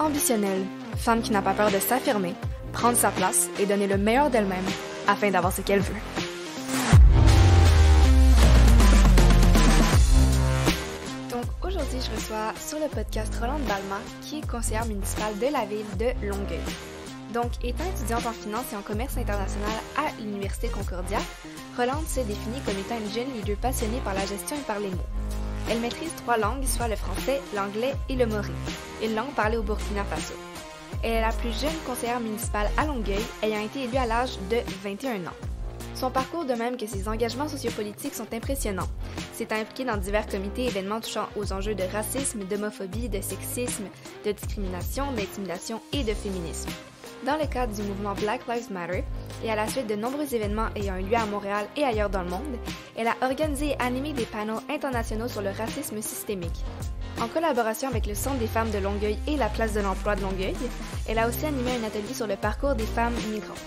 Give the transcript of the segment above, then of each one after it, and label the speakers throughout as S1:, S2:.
S1: ambitionnelle, femme qui n'a pas peur de s'affirmer, prendre sa place et donner le meilleur d'elle-même afin d'avoir ce qu'elle veut. Donc aujourd'hui, je reçois sur le podcast Rolande Balma, qui est conseillère municipale de la ville de Longueuil. Donc, étant étudiante en finance et en commerce international à l'Université Concordia, Rolande se définit comme étant une jeune leader passionnée par la gestion et par les mots. Elle maîtrise 3 langues, soit le français, l'anglais et le mori, une langue parlée au Burkina Faso. Elle est la plus jeune conseillère municipale à Longueuil, ayant été élue à l'âge de 21 ans. Son parcours, de même que ses engagements sociopolitiques, sont impressionnants. C'est impliqué dans divers comités et événements touchant aux enjeux de racisme, d'homophobie, de sexisme, de discrimination, d'intimidation et de féminisme. Dans le cadre du mouvement Black Lives Matter et à la suite de nombreux événements ayant eu lieu à Montréal et ailleurs dans le monde, elle a organisé et animé des panels internationaux sur le racisme systémique. En collaboration avec le Centre des femmes de Longueuil et la Place de l'emploi de Longueuil, elle a aussi animé un atelier sur le parcours des femmes migrantes.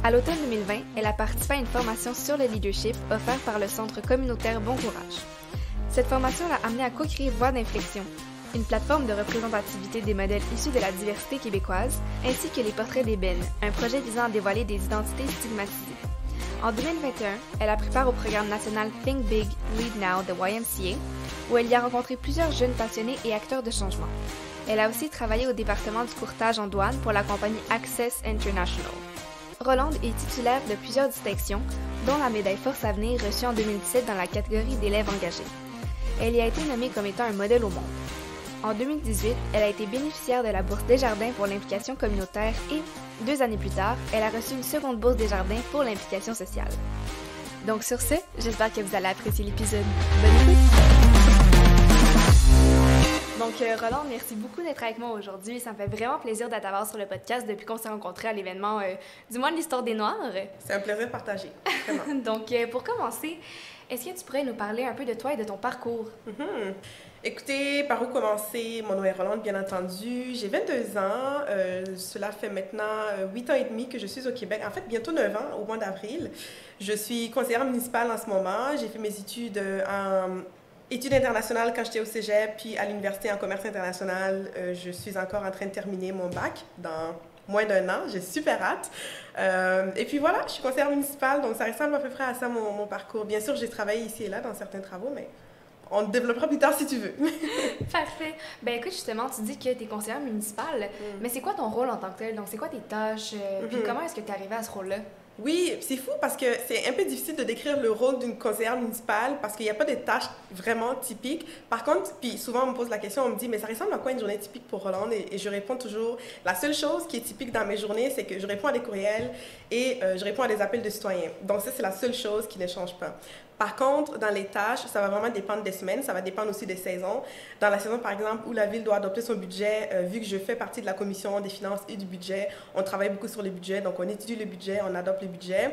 S1: À l'automne 2020, elle a participé à une formation sur le leadership offerte par le Centre communautaire Bon Courage. Cette formation l'a amenée à co-créer Voix d'inflexion, une plateforme de représentativité des modèles issus de la diversité québécoise, ainsi que les portraits d'ébène, un projet visant à dévoiler des identités stigmatisées. En 2021, elle a pris part au programme national Think Big, Lead Now de YMCA, où elle y a rencontré plusieurs jeunes passionnés et acteurs de changement. Elle a aussi travaillé au département du courtage en douane pour la compagnie Access International. Rolande est titulaire de plusieurs distinctions, dont la médaille Force Avenir reçue en 2017 dans la catégorie d'élèves engagés. Elle y a été nommée comme étant un modèle au monde. En 2018, elle a été bénéficiaire de la bourse Desjardins pour l'implication communautaire et, 2 années plus tard, elle a reçu une seconde bourse Desjardins pour l'implication sociale. Donc sur ce, j'espère que vous allez apprécier l'épisode. Bonne écoute! Donc Rolande, merci beaucoup d'être avec moi aujourd'hui. Ça me fait vraiment plaisir de t'avoir sur le podcast depuis qu'on s'est rencontrés à l'événement du mois de l'histoire des Noirs.
S2: C'est un plaisir partagé.
S1: Donc pour commencer, est-ce que tu pourrais nous parler un peu de toi et de ton parcours?
S2: Écoutez, par où commencer? Mon nom est Rolande, bien entendu. J'ai 22 ans. Cela fait maintenant 8 ans et demi que je suis au Québec. En fait, bientôt 9 ans, au mois d'avril. Je suis conseillère municipale en ce moment. J'ai fait mes études en études internationales quand j'étais au cégep, puis à l'université en commerce international. Je suis encore en train de terminer mon bac dans moins d'1 an. J'ai super hâte. Et puis voilà, je suis conseillère municipale, donc ça ressemble à peu près à ça mon parcours. Bien sûr, j'ai travaillé ici et là dans certains travaux, mais on le développera plus tard si tu veux.
S1: Parfait. Ben écoute, justement, tu dis que tu es conseillère municipale, mais c'est quoi ton rôle en tant que tel? Donc, c'est quoi tes tâches? Puis comment est-ce que tu es arrivée à ce rôle-là?
S2: Oui, c'est fou parce que c'est un peu difficile de décrire le rôle d'une conseillère municipale parce qu'il n'y a pas de tâches vraiment typiques. Par contre, puis souvent on me pose la question, on me dit, mais ça ressemble à quoi une journée typique pour Rolande? Et je réponds toujours, la seule chose qui est typique dans mes journées, c'est que je réponds à des courriels et je réponds à des appels de citoyens. Donc ça, c'est la seule chose qui ne change pas. Par contre, dans les tâches, ça va vraiment dépendre des semaines, ça va dépendre aussi des saisons. Dans la saison, par exemple, où la ville doit adopter son budget, vu que je fais partie de la commission des finances et du budget, on travaille beaucoup sur les budgets, donc on étudie le budget, on adopte le budget.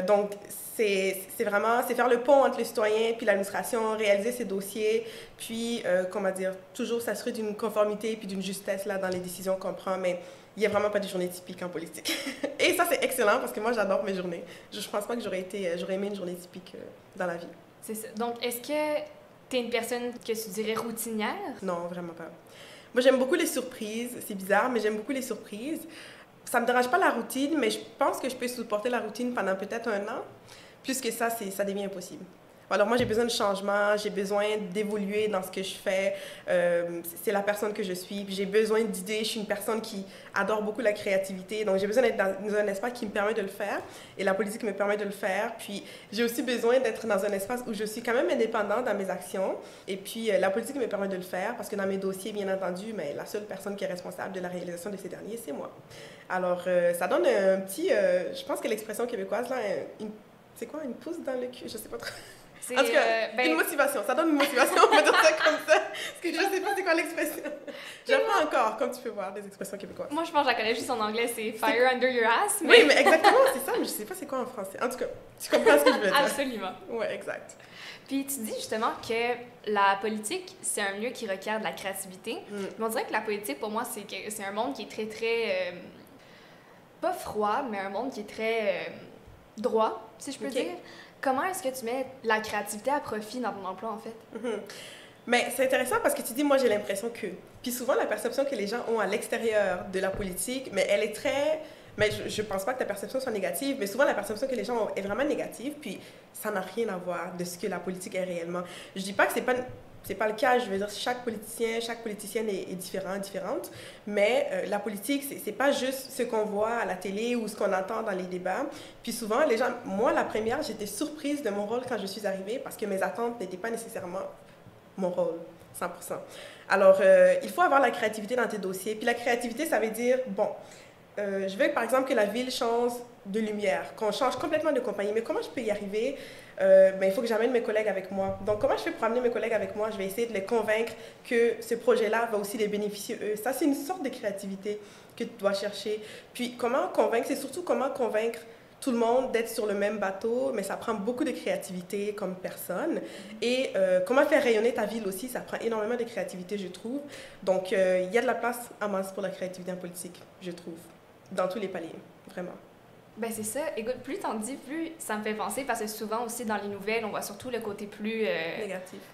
S2: Donc, c'est vraiment, c'est faire le pont entre les citoyens puis l'administration, réaliser ces dossiers, puis, comment dire, toujours s'assurer d'une conformité puis d'une justesse là, dans les décisions qu'on prend, mais il n'y a vraiment pas de journée typique en politique. Et ça, c'est excellent parce que moi, j'adore mes journées. Je ne pense pas que j'aurais aimé une journée typique dans la vie.
S1: C'est ça. Donc, est-ce que tu es une personne que tu dirais routinière?
S2: Non, vraiment pas. Moi, j'aime beaucoup les surprises. C'est bizarre, mais j'aime beaucoup les surprises. Ça ne me dérange pas la routine, mais je pense que je peux supporter la routine pendant peut-être 1 an. Plus que ça, ça devient impossible. Alors moi, j'ai besoin de changement, j'ai besoin d'évoluer dans ce que je fais. C'est la personne que je suis. Puis j'ai besoin d'idées. Je suis une personne qui adore beaucoup la créativité. Donc j'ai besoin d'être dans un espace qui me permet de le faire. Et la politique me permet de le faire. Puis j'ai aussi besoin d'être dans un espace où je suis quand même indépendante dans mes actions. Et puis la politique me permet de le faire parce que dans mes dossiers, bien entendu, mais la seule personne qui est responsable de la réalisation de ces derniers, c'est moi. Alors ça donne un petit... je pense que l'expression québécoise, là, c'est quoi? Une pouce dans le cul? Je sais pas trop. En tout cas, une motivation. Ça donne une motivation, on va dire ça comme ça. Parce que je ne sais pas c'est quoi l'expression. J'apprends encore, comme tu peux voir, des expressions québécoises.
S1: Moi, je pense que je la connais juste en anglais, c'est « fire under your ass ».
S2: Mais... Oui, mais exactement, c'est ça, mais je ne sais pas c'est quoi en français. En tout cas, tu comprends ce que je veux dire.
S1: Absolument.
S2: Oui, exact.
S1: Puis tu dis justement que la politique, c'est un milieu qui requiert de la créativité. Mais on dirait que la politique, pour moi, c'est un monde qui est très, très... pas froid, mais un monde qui est très droit, si je peux dire. Comment est-ce que tu mets la créativité à profit dans ton emploi, en fait?
S2: Mais c'est intéressant parce que tu dis, moi j'ai l'impression que. Puis souvent, la perception que les gens ont à l'extérieur de la politique, mais elle est très. Mais je pense pas que ta perception soit négative, mais souvent la perception que les gens ont est vraiment négative, puis ça n'a rien à voir de ce que la politique est réellement. Je dis pas que c'est pas le cas, je veux dire, chaque politicien, chaque politicienne est différent, différente, mais la politique, c'est pas juste ce qu'on voit à la télé ou ce qu'on entend dans les débats. Puis souvent, les gens, moi la première, j'étais surprise de mon rôle quand je suis arrivée parce que mes attentes n'étaient pas nécessairement mon rôle, 100%. Alors, il faut avoir la créativité dans tes dossiers. Puis la créativité, ça veut dire, bon, je veux par exemple que la ville change de lumière, qu'on change complètement de compagnie. Mais comment je peux y arriver? Ben, il faut que j'amène mes collègues avec moi. Donc, comment je fais pour amener mes collègues avec moi? Je vais essayer de les convaincre que ce projet-là va aussi les bénéficier eux. Ça, c'est une sorte de créativité que tu dois chercher. Puis, comment convaincre? C'est surtout comment convaincre tout le monde d'être sur le même bateau, mais ça prend beaucoup de créativité comme personne. Et comment faire rayonner ta ville aussi, ça prend énormément de créativité, je trouve. Donc, il y a de la place en masse pour la créativité en politique, je trouve, dans tous les paliers, vraiment.
S1: Ben c'est ça. Écoute, plus t'en dis, plus ça me fait penser, parce que souvent aussi dans les nouvelles, on voit surtout le côté plus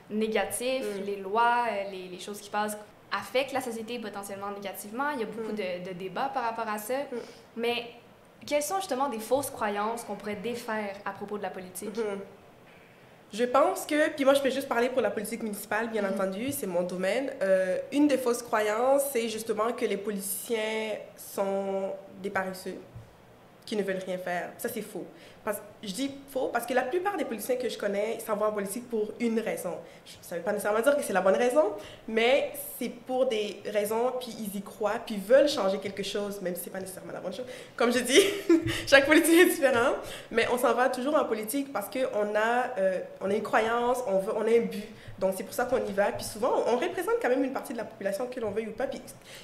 S1: négatif, les lois, les choses qui passent affectent la société potentiellement négativement. Il y a beaucoup de débats par rapport à ça. Mais quelles sont justement des fausses croyances qu'on pourrait défaire à propos de la politique?
S2: Je pense que, puis moi je peux juste parler pour la politique municipale, bien entendu, c'est mon domaine. Une des fausses croyances, c'est justement que les politiciens sont des paresseux, qui ne veulent rien faire. Ça, c'est faux. Je dis faux parce que la plupart des politiciens que je connais s'en vont en politique pour une raison. Ça ne veut pas nécessairement dire que c'est la bonne raison, mais c'est pour des raisons, puis ils y croient, puis ils veulent changer quelque chose, même si ce n'est pas nécessairement la bonne chose. Comme je dis, chaque politique est différent, mais on s'en va toujours en politique parce qu'on a une croyance, on a un but. Donc, c'est pour ça qu'on y va. Puis souvent, on représente quand même une partie de la population, que l'on veuille ou pas. Puis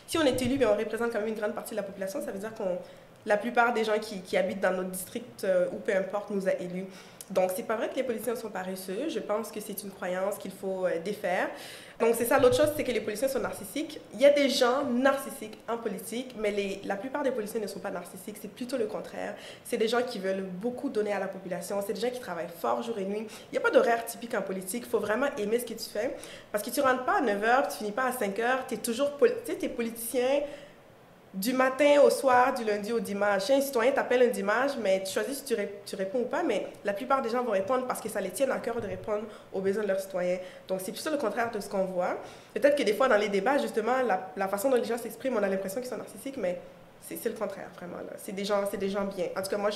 S2: si on est élu, bien, on représente quand même une grande partie de la population. Ça veut dire qu'on la plupart des gens qui habitent dans notre district ou peu importe nous a élus. Donc, c'est pas vrai que les politiciens sont paresseux. Je pense que c'est une croyance qu'il faut défaire. Donc, c'est ça. L'autre chose, c'est que les politiciens sont narcissiques. Il y a des gens narcissiques en politique, mais la plupart des politiciens ne sont pas narcissiques. C'est plutôt le contraire. C'est des gens qui veulent beaucoup donner à la population. C'est des gens qui travaillent fort jour et nuit. Il n'y a pas d'horaire typique en politique. Il faut vraiment aimer ce que tu fais. Parce que tu ne rentres pas à 9 h, tu finis pas à 5 h. Tu es toujours t'es politicien du matin au soir, du lundi au dimanche. Un citoyen t'appelle un dimanche, mais tu choisis si tu réponds ou pas, mais la plupart des gens vont répondre parce que ça les tient à cœur de répondre aux besoins de leurs citoyens. Donc, c'est plutôt le contraire de ce qu'on voit. Peut-être que des fois, dans les débats, justement, la façon dont les gens s'expriment, on a l'impression qu'ils sont narcissiques, mais c'est le contraire, vraiment. C'est des gens bien. En tout cas, moi,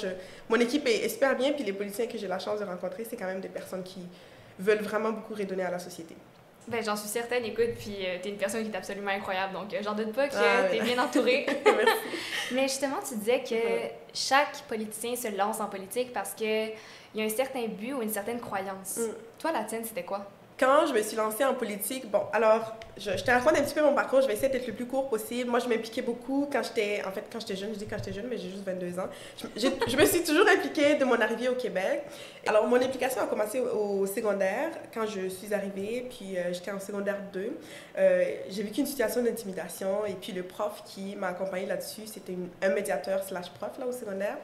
S2: mon équipe est super bien, puis les politiciens que j'ai la chance de rencontrer, c'est quand même des personnes qui veulent vraiment beaucoup redonner à la société.
S1: Ben, j'en suis certaine, écoute, puis t'es une personne qui est absolument incroyable, donc j'en doute pas que t'es bien entourée.
S2: Merci.
S1: Mais justement, tu disais que chaque politicien se lance en politique parce qu'il y a un certain but ou une certaine croyance. Toi, la tienne, c'était quoi?
S2: Quand je me suis lancée en politique, bon, alors, je te raconte un petit peu mon parcours, je vais essayer d'être le plus court possible. Moi, je m'impliquais beaucoup quand j'étais jeune, je dis quand j'étais jeune, mais j'ai juste 22 ans. Je me suis toujours impliquée de mon arrivée au Québec. Alors, mon implication a commencé au secondaire, quand je suis arrivée, puis j'étais en secondaire 2. J'ai vécu une situation d'intimidation, et puis le prof qui m'a accompagnée là-dessus, c'était un médiateur / prof, là, au secondaire.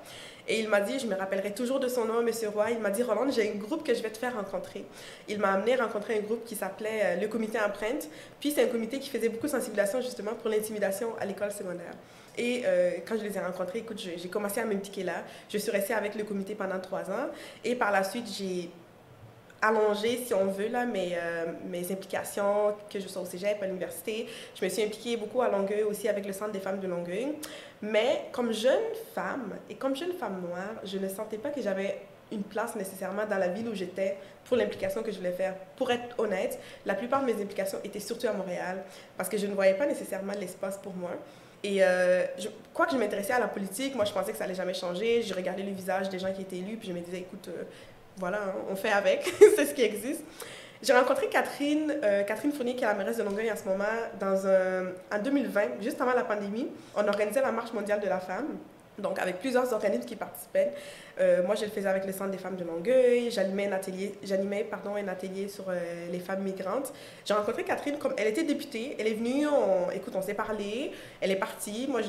S2: Et il m'a dit, je me rappellerai toujours de son nom, M. Roy, il m'a dit, Rolande, j'ai un groupe que je vais te faire rencontrer. Il m'a amené rencontrer un groupe qui s'appelait le Comité Empreinte. Puis c'est un comité qui faisait beaucoup de sensibilisation justement pour l'intimidation à l'école secondaire. Et quand je les ai rencontrés, écoute, j'ai commencé à m'impliquer là. Je suis restée avec le comité pendant 3 ans. Et par la suite, j'ai allongé, si on veut, là, mes implications, que je sois au cégep, à l'université. Je me suis impliquée beaucoup à Longueuil aussi avec le Centre des femmes de Longueuil. Mais comme jeune femme, et comme jeune femme noire, je ne sentais pas que j'avais une place nécessairement dans la ville où j'étais pour l'implication que je voulais faire. Pour être honnête, la plupart de mes implications étaient surtout à Montréal, parce que je ne voyais pas nécessairement l'espace pour moi. Et quoi que je m'intéressais à la politique, moi je pensais que ça allait jamais changer. Je regardais le visage des gens qui étaient élus, puis je me disais, écoute, voilà, hein, on fait avec, c'est ce qui existe. J'ai rencontré Catherine Fournier, qui est la mairesse de Longueuil en ce moment, en 2020, juste avant la pandémie. On organisait la Marche mondiale de la femme, donc avec plusieurs organismes qui participaient. Moi, je le faisais avec le Centre des femmes de Longueuil. J'animais un atelier sur les femmes migrantes. J'ai rencontré Catherine, comme elle était députée. Elle est venue, on s'est parlé. Elle est partie. Moi,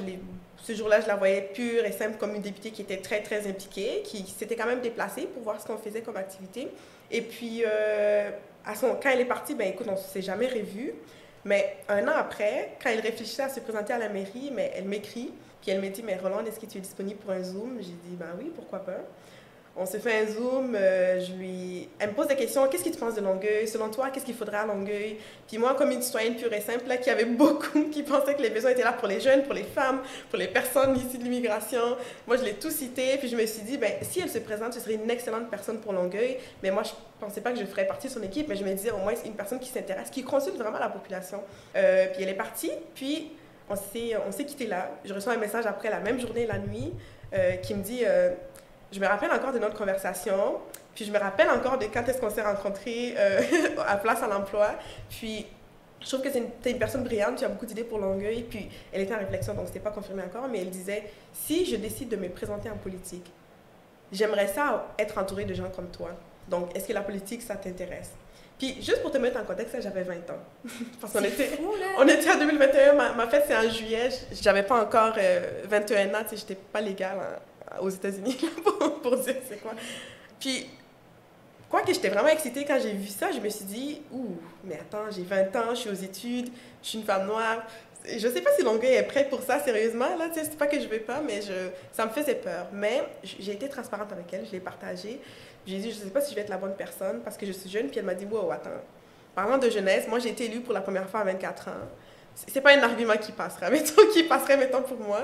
S2: ce jour-là, je la voyais pure et simple comme une députée qui était très, très impliquée, qui s'était quand même déplacée pour voir ce qu'on faisait comme activité. Et puis, quand elle est partie, ben écoute, on ne s'est jamais revus. Mais un an après, quand elle réfléchissait à se présenter à la mairie, mais elle m'écrit, puis elle me dit, mais Roland, est-ce que tu es disponible pour un Zoom? J'ai dit, ben oui, pourquoi pas. On se fait un Zoom, elle me pose des questions, qu'est-ce que tu penses de Longueuil? Selon toi, qu'est-ce qu'il faudrait à Longueuil? Puis moi, comme une citoyenne pure et simple, là, qui avait beaucoup, qui pensaient que les besoins étaient là pour les jeunes, pour les femmes, pour les personnes issues de l'immigration, moi, je l'ai tout cité, puis je me suis dit, ben, si elle se présente, ce serait une excellente personne pour Longueuil, mais moi, je pensais pas que je ferais partie de son équipe, mais je me disais, au moins, c'est une personne qui s'intéresse, qui consulte vraiment la population. Puis elle est partie, puis on s'est quitté là. Je reçois un message après la même journée, la nuit, qui me dit... je me rappelle encore de notre conversation, puis je me rappelle encore de quand est-ce qu'on s'est rencontrés à Place à l'emploi. Puis je trouve que t'es une personne brillante, tu as beaucoup d'idées pour Longueuil. Puis elle était en réflexion, donc c'était pas confirmé encore, mais elle disait, si je décide de me présenter en politique, j'aimerais ça être entourée de gens comme toi. Donc, est-ce que la politique, ça t'intéresse? Puis, juste pour te mettre en contexte, j'avais 20 ans. Parce qu'on était, on était en 2021, ma fête c'est en juillet, j'avais pas encore 21 ans, tu sais, j'étais pas légale aux États-Unis pour dire c'est quoi. Puis, quoi que j'étais vraiment excitée quand j'ai vu ça, je me suis dit, ouh, mais attends, j'ai 20 ans, je suis aux études, je suis une femme noire. Je sais pas si Longueuil est prêt pour ça, sérieusement, là, tu sais, c'est pas que je veux pas, mais ça me faisait peur. Mais j'ai été transparente avec elle, je l'ai partagé. J'ai dit, je sais pas si je vais être la bonne personne parce que je suis jeune, puis elle m'a dit, wow, attends, parlant de jeunesse, moi j'ai été élue pour la première fois à 24 ans. C'est pas un argument qui passerait, mettons pour moi.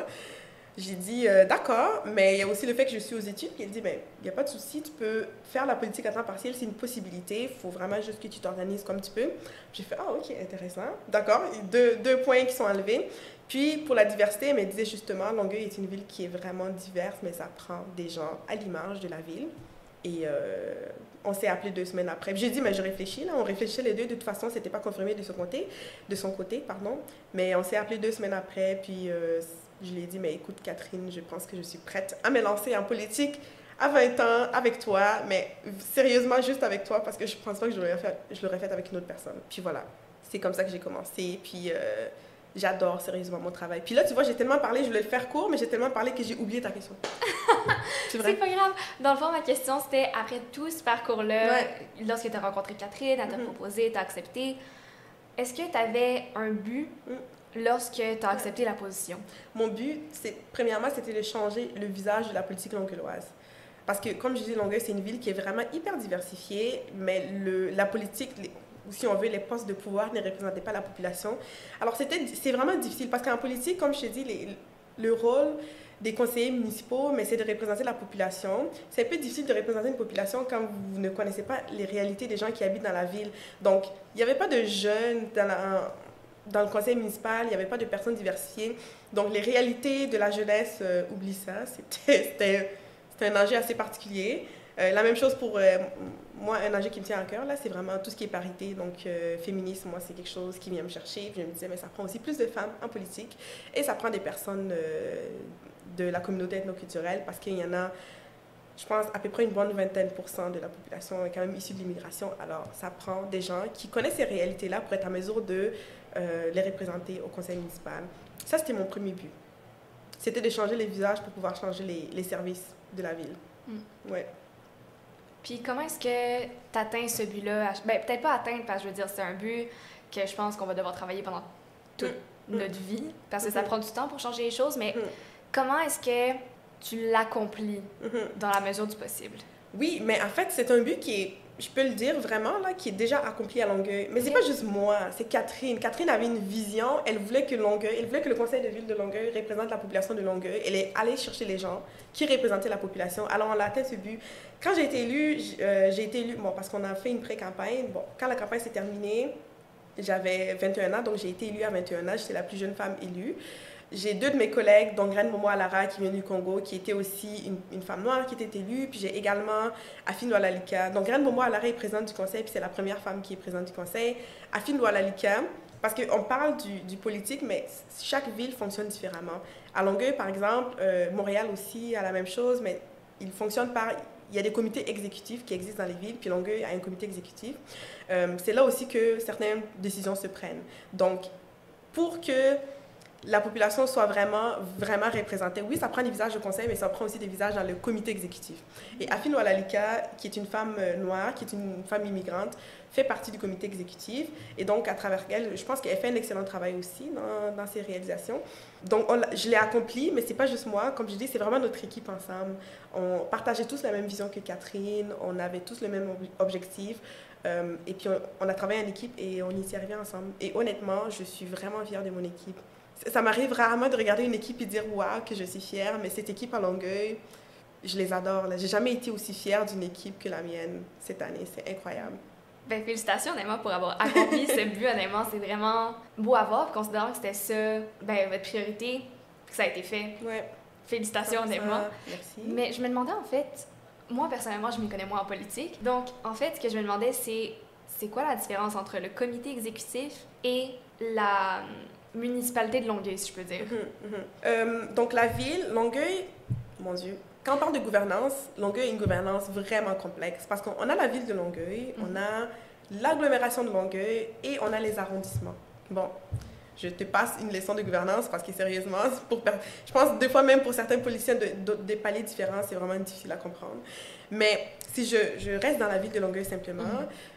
S2: J'ai dit, d'accord, mais il y a aussi le fait que je suis aux études. Puis elle dit, ben, il n'y a pas de souci, tu peux faire la politique à temps partiel, c'est une possibilité. Il faut vraiment juste que tu t'organises comme tu peux. J'ai fait, ah, ok, intéressant. D'accord, deux points qui sont enlevés. Puis pour la diversité, elle me disait justement, Longueuil est une ville qui est vraiment diverse, mais ça prend des gens à l'image de la ville. Et on s'est appelé 2 semaines après. J'ai dit, mais je réfléchis, là, on réfléchissait les deux. De toute façon, ce n'était pas confirmé de son côté, pardon. Mais on s'est appelé 2 semaines après, puis je lui ai dit, mais écoute, Catherine, je pense que je suis prête à me lancer en politique à 20 ans avec toi, mais sérieusement, juste avec toi, parce que je ne pense pas que je l'aurais fait avec une autre personne. Puis voilà, c'est comme ça que j'ai commencé. Puis j'adore sérieusement mon travail. Puis là, tu vois, j'ai tellement parlé, je voulais le faire court, mais j'ai tellement parlé que j'ai oublié ta question.
S1: C'est pas grave. Dans le fond, ma question, c'était, après tout ce parcours-là, lorsque tu as rencontré Catherine, elle t'a proposé, tu as accepté, est-ce que tu avais un but lorsque tu as accepté la position? Mon but, premièrement, c'était de changer le visage de la politique longueuilloise. Parce que, comme je dis, Longueuil, c'est une ville qui est vraiment hyper diversifiée, mais la politique, ou si on veut, les postes de pouvoir ne représentaient pas la population. Alors, c'est vraiment difficile, parce qu'en politique, comme je te dis, le rôle des conseillers municipaux, mais c'est de représenter la population. C'est un peu difficile de représenter une population quand vous ne connaissez pas les réalités des gens qui habitent dans la ville. Donc, il n'y avait pas de jeunes dans le conseil municipal, il n'y avait pas de personnes diversifiées. Donc, les réalités de la jeunesse, oublie ça, c'était un enjeu assez particulier. La même chose pour moi, un enjeu qui me tient à cœur, là, c'est vraiment tout ce qui est parité. Donc, féminisme, moi, c'est quelque chose qui vient me chercher. Puis je me disais, mais ça prend aussi plus de femmes en politique et ça prend des personnes de la communauté ethnoculturelle parce qu'il y en a, je pense, à peu près une bonne vingtaine % de la population est quand même issue de l'immigration. Alors, ça prend des gens qui connaissent ces réalités-là pour être en mesure de les représenter au conseil municipal. Ça, c'était mon premier but. C'était de changer les visages pour pouvoir changer les services de la ville. Ouais. Puis comment est-ce que tu atteins ce but-là? Ben, peut-être pas atteindre, parce que je veux dire, c'est un but que je pense qu'on va devoir travailler pendant toute notre vie, parce que ça prend du temps pour changer les choses, mais comment est-ce que tu l'accomplis dans la mesure du possible?
S2: Oui, mais en fait, c'est un but qui est, je peux le dire vraiment, là, qui est déjà accompli à Longueuil. Mais c'est pas juste moi, c'est Catherine. Catherine avait une vision, elle voulait que le conseil de ville de Longueuil représente la population de Longueuil. Elle est allée chercher les gens qui représentaient la population. Alors, on a atteint ce but. Quand j'ai été élue, bon, parce qu'on a fait une pré-campagne. Bon, quand la campagne s'est terminée, j'avais 21 ans, donc j'ai été élue à 21 ans. J'étais la plus jeune femme élue. J'ai 2 de mes collègues, dont Graine Momo Alara, qui vient du Congo, qui était aussi une femme noire qui était élue. Puis j'ai également Afine Loualalika. Donc Graine Momo Alara est présidente du conseil, puis c'est la première femme qui est présidente du conseil. Afine Loualalika, parce qu'on parle du politique, mais chaque ville fonctionne différemment. À Longueuil, par exemple, Montréal aussi a la même chose, mais il fonctionne il y a des comités exécutifs qui existent dans les villes, puis Longueuil a un comité exécutif. C'est là aussi que certaines décisions se prennent. Donc, pour que la population soit vraiment, vraiment représentée. Oui, ça prend des visages de conseil, mais ça prend aussi des visages dans le comité exécutif. Et Afine Oualalika, qui est une femme noire, qui est une femme immigrante, fait partie du comité exécutif. Et donc, à travers elle, je pense qu'elle fait un excellent travail aussi dans ses réalisations. Donc, je l'ai accompli, mais c'est pas juste moi. Comme je dis, c'est vraiment notre équipe ensemble. On partageait tous la même vision que Catherine, on avait tous le même objectif. Et puis, on a travaillé en équipe et on y s'est arrivé ensemble. Et honnêtement, je suis vraiment fière de mon équipe. Ça m'arrive rarement de regarder une équipe et dire « Waouh, que je suis fière », mais cette équipe à Longueuil, je les adore. J'ai jamais été aussi fière d'une équipe que la mienne cette année. C'est incroyable.
S1: Ben, félicitations, honnêtement, pour avoir accompli ce but, honnêtement. C'est vraiment beau à voir, considérant que c'était ça, ben, votre priorité, que ça a été fait.
S2: Ouais.
S1: Félicitations, honnêtement.
S2: Merci.
S1: Mais je me demandais, en fait, moi, personnellement, je m'y connais moins en politique. Donc, en fait, ce que je me demandais, c'est quoi la différence entre le comité exécutif et la municipalité de Longueuil, si je peux dire?
S2: Donc, la ville, Longueuil, mon Dieu, quand on parle de gouvernance, Longueuil a une gouvernance vraiment complexe parce qu'on a la ville de Longueuil, on a l'agglomération de Longueuil et on a les arrondissements. Bon, je te passe une leçon de gouvernance parce que sérieusement, je pense des fois même pour certains policiers des paliers différents, c'est vraiment difficile à comprendre. Mais si je reste dans la ville de Longueuil simplement,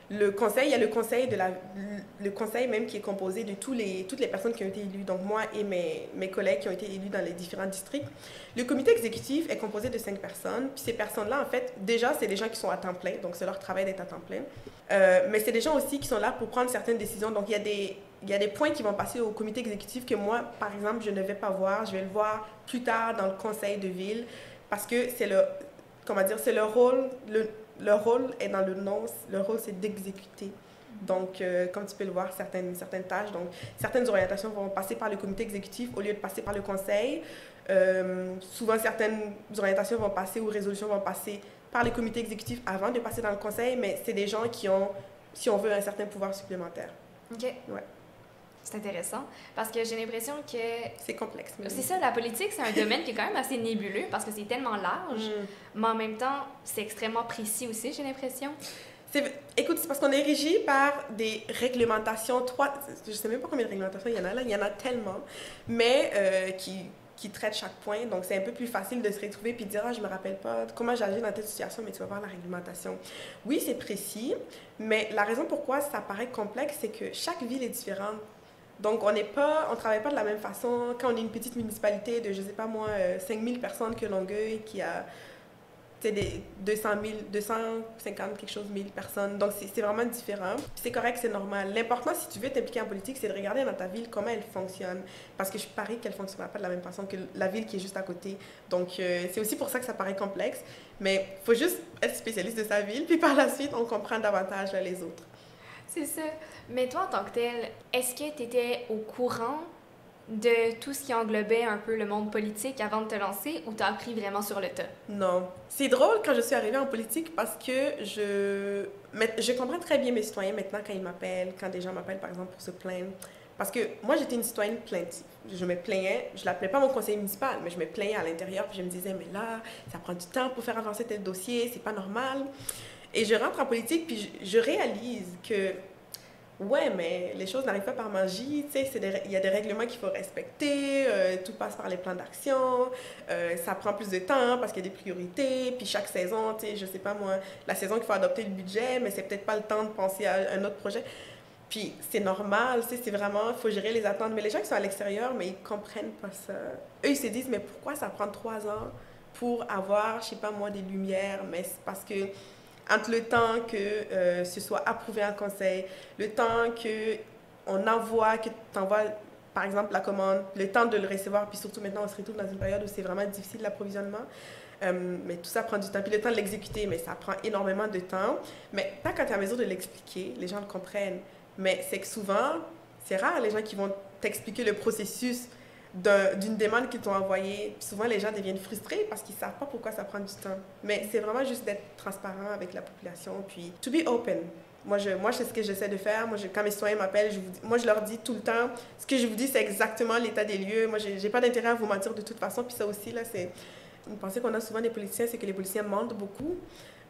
S2: le conseil, il y a le conseil même qui est composé de toutes les personnes qui ont été élues, donc moi et mes collègues qui ont été élus dans les différents districts. Le comité exécutif est composé de 5 personnes, puis ces personnes-là, en fait, déjà, c'est des gens qui sont à temps plein, donc c'est leur travail d'être à temps plein. Mais c'est des gens aussi qui sont là pour prendre certaines décisions, donc il y a des points qui vont passer au comité exécutif que moi, par exemple, je ne vais pas voir, je vais le voir plus tard dans le conseil de ville, parce que c'est le rôle, le rôle est dans le nom, le rôle c'est d'exécuter. Donc, comme tu peux le voir, certaines tâches, donc certaines orientations vont passer par le comité exécutif au lieu de passer par le conseil. Souvent, certaines orientations vont passer ou résolutions vont passer par le comité exécutif avant de passer dans le conseil, mais c'est des gens qui ont, si on veut, un certain pouvoir supplémentaire.
S1: OK.
S2: Ouais.
S1: C'est intéressant, parce que j'ai l'impression que...
S2: C'est complexe.
S1: C'est ça, la politique, c'est un domaine qui est quand même assez nébuleux, parce que c'est tellement large, mais en même temps, c'est extrêmement précis aussi, j'ai l'impression.
S2: Écoute, c'est parce qu'on est régi par des réglementations, je ne sais même pas combien de réglementations il y en a là, il y en a tellement, mais qui traitent chaque point, donc c'est un peu plus facile de se retrouver puis de dire « Ah, je me rappelle pas comment j'agis dans telle situation, mais tu vas voir la réglementation. » Oui, c'est précis, mais la raison pourquoi ça paraît complexe, c'est que chaque ville est différente. Donc, on travaille pas de la même façon. Quand on est une petite municipalité de, je sais pas moi, 5000 personnes que Longueuil, qui a des 250 quelque chose 1000 personnes. Donc, c'est vraiment différent. C'est correct, c'est normal. L'important, si tu veux t'impliquer en politique, c'est de regarder dans ta ville comment elle fonctionne. Parce que je parie qu'elle ne fonctionnera pas de la même façon que la ville qui est juste à côté. Donc, c'est aussi pour ça que ça paraît complexe. Mais il faut juste être spécialiste de sa ville, puis par la suite, on comprend davantage les autres.
S1: C'est ça. Mais toi, en tant que tel, est-ce que tu étais au courant de tout ce qui englobait un peu le monde politique avant de te lancer ou t'as appris vraiment sur le tas?
S2: Non. C'est drôle quand je suis arrivée en politique parce que je comprends très bien mes citoyens maintenant quand ils m'appellent, quand des gens m'appellent par exemple pour se plaindre. Parce que moi, j'étais une citoyenne plaintive. Je me plaignais, je l'appelais pas mon conseiller municipal, mais je me plaignais à l'intérieur puis je me disais, mais là, ça prend du temps pour faire avancer tel dossier, c'est pas normal. Et je rentre en politique puis je réalise que ouais, mais les choses n'arrivent pas par magie, tu sais, il y a des règlements qu'il faut respecter, tout passe par les plans d'action, ça prend plus de temps parce qu'il y a des priorités, puis chaque saison, tu sais, je sais pas moi, la saison qu'il faut adopter le budget, mais c'est peut-être pas le temps de penser à un autre projet. Puis c'est normal, tu sais, c'est vraiment, il faut gérer les attentes. Mais les gens qui sont à l'extérieur, mais ils comprennent pas ça. Eux, ils se disent, mais pourquoi ça prend 3 ans pour avoir, je sais pas moi, des lumières? Mais c'est parce que entre le temps que ce soit approuvé en conseil, le temps qu'on envoie, que tu envoies, par exemple, la commande, le temps de le recevoir, puis surtout maintenant, on se retrouve dans une période où c'est vraiment difficile l'approvisionnement. Mais tout ça prend du temps. Puis le temps de l'exécuter, mais ça prend énormément de temps. Mais tant quand tu es en mesure de l'expliquer, les gens le comprennent. Mais c'est que souvent, c'est rare les gens qui vont t'expliquer le processus d'une demande qu'ils t'ont envoyée. Puis souvent, les gens deviennent frustrés parce qu'ils ne savent pas pourquoi ça prend du temps. Mais c'est vraiment juste d'être transparent avec la population. Puis, to be open. Moi, c'est ce que j'essaie de faire. Moi, quand mes citoyens m'appellent, je leur dis tout le temps, ce que je vous dis, c'est exactement l'état des lieux. Moi, j'ai pas d'intérêt à vous mentir de toute façon. Puis ça aussi, là, c'est une pensée qu'on a souvent des politiciens, c'est que les politiciens mentent beaucoup.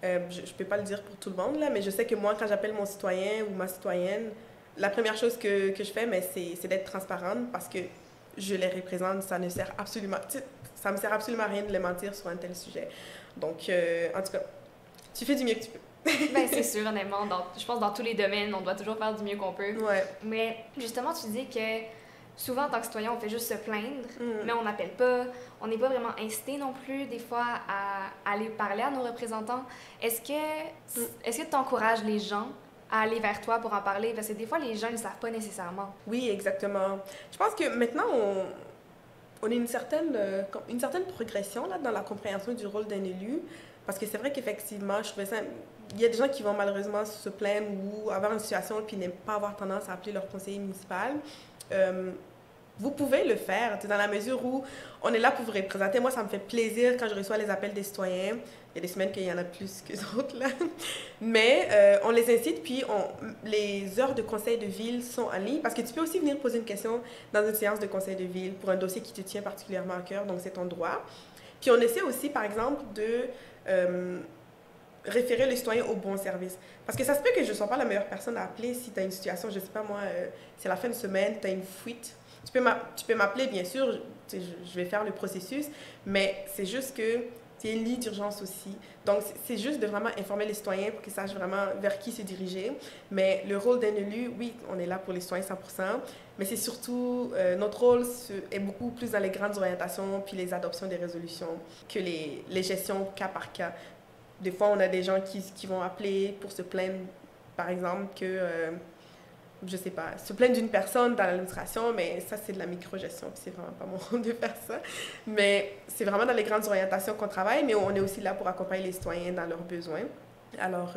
S2: Je ne peux pas le dire pour tout le monde, là, mais je sais que moi, quand j'appelle mon citoyen ou ma citoyenne, la première chose que je fais, c'est d'être transparente parce que je les représente, ça ne sert absolument, ça me sert absolument à rien de les mentir sur un tel sujet. Donc, en tout cas, tu fais du mieux que tu peux.
S1: Ben, c'est sûr, honnêtement. Je pense que dans tous les domaines, on doit toujours faire du mieux qu'on peut.
S2: Ouais.
S1: Mais justement, tu dis que souvent, en tant que citoyen, on fait juste se plaindre, mais on n'appelle pas. On n'est pas vraiment incité non plus, des fois, à aller parler à nos représentants. Est-ce que tu encourages les gens à aller vers toi pour en parler? Parce que des fois, les gens ne le savent pas nécessairement.
S2: Oui, exactement. Je pense que maintenant, on a une certaine progression là, dans la compréhension du rôle d'un élu. Parce que c'est vrai qu'effectivement, je trouvais ça... Il y a des gens qui vont malheureusement se plaindre ou avoir une situation puis n'aiment pas avoir tendance à appeler leur conseiller municipal. Vous pouvez le faire, dans la mesure où on est là pour vous représenter. Moi, ça me fait plaisir quand je reçois les appels des citoyens. Il y a des semaines qu'il y en a plus que d'autres, là. Mais on les incite, puis les heures de conseil de ville sont en ligne. Parce que tu peux aussi venir poser une question dans une séance de conseil de ville pour un dossier qui te tient particulièrement à cœur, donc c'est ton droit. Puis on essaie aussi, par exemple, de référer le citoyen au bon service. Parce que ça se peut que je ne sois pas la meilleure personne à appeler si tu as une situation, je ne sais pas moi, c'est la fin de semaine, tu as une fuite. Tu peux m'appeler, bien sûr, je vais faire le processus, mais c'est juste que tu as une ligne d'urgence aussi. Donc, c'est juste de vraiment informer les citoyens pour qu'ils sachent vraiment vers qui se diriger. Mais le rôle d'un élu, oui, on est là pour les citoyens 100%, mais c'est surtout, notre rôle est beaucoup plus dans les grandes orientations puis les adoptions des résolutions que les gestions cas par cas. Des fois, on a des gens qui vont appeler pour se plaindre, par exemple, que... je sais pas, se plaindre d'une personne dans l'administration, mais ça, c'est de la micro-gestion, puis c'est vraiment pas mon rôle de faire ça. Mais c'est vraiment dans les grandes orientations qu'on travaille, mais on est aussi là pour accompagner les citoyens dans leurs besoins. Alors,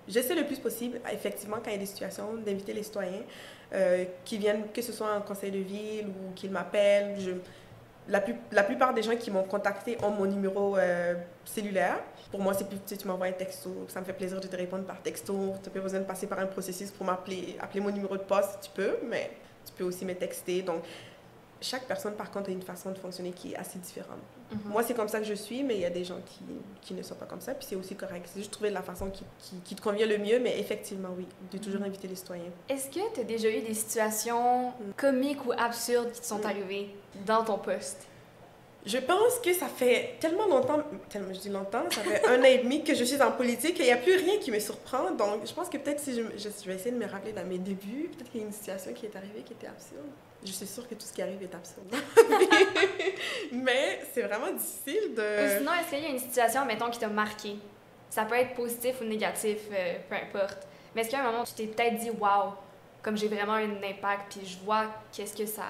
S2: j'essaie le plus possible, effectivement, quand il y a des situations, d'inviter les citoyens qui viennent, que ce soit en conseil de ville ou qu'ils m'appellent. La plupart des gens qui m'ont contacté ont mon numéro cellulaire. Pour moi, c'est plus, tu m'envoies un texto, ça me fait plaisir de te répondre par texto. Tu n'as pas besoin de passer par un processus pour m'appeler. Appeler mon numéro de poste, tu peux, mais tu peux aussi me texter. Donc, chaque personne, par contre, a une façon de fonctionner qui est assez différente. Moi, c'est comme ça que je suis, mais il y a des gens qui ne sont pas comme ça, puis c'est aussi correct. C'est juste trouver la façon qui te convient le mieux, mais effectivement, oui, de toujours inviter les citoyens.
S1: Est-ce que tu as déjà eu des situations comiques ou absurdes qui te sont arrivées dans ton poste?
S2: Je pense que ça fait tellement longtemps, je dis longtemps, ça fait 1 an et demi que je suis en politique et il n'y a plus rien qui me surprend. Donc, je pense que peut-être si je vais essayer de me rappeler dans mes débuts, peut-être qu'il y a une situation qui est arrivée qui était absurde. Je suis sûre que tout ce qui arrive est absurde. Mais c'est vraiment difficile de...
S1: Ou sinon, est-ce qu'il y a une situation, mettons, qui t'a marqué? Ça peut être positif ou négatif, peu importe. Mais est-ce qu'à un moment, tu t'es peut-être dit « Wow, comme j'ai vraiment un impact, puis je vois qu'est-ce que ça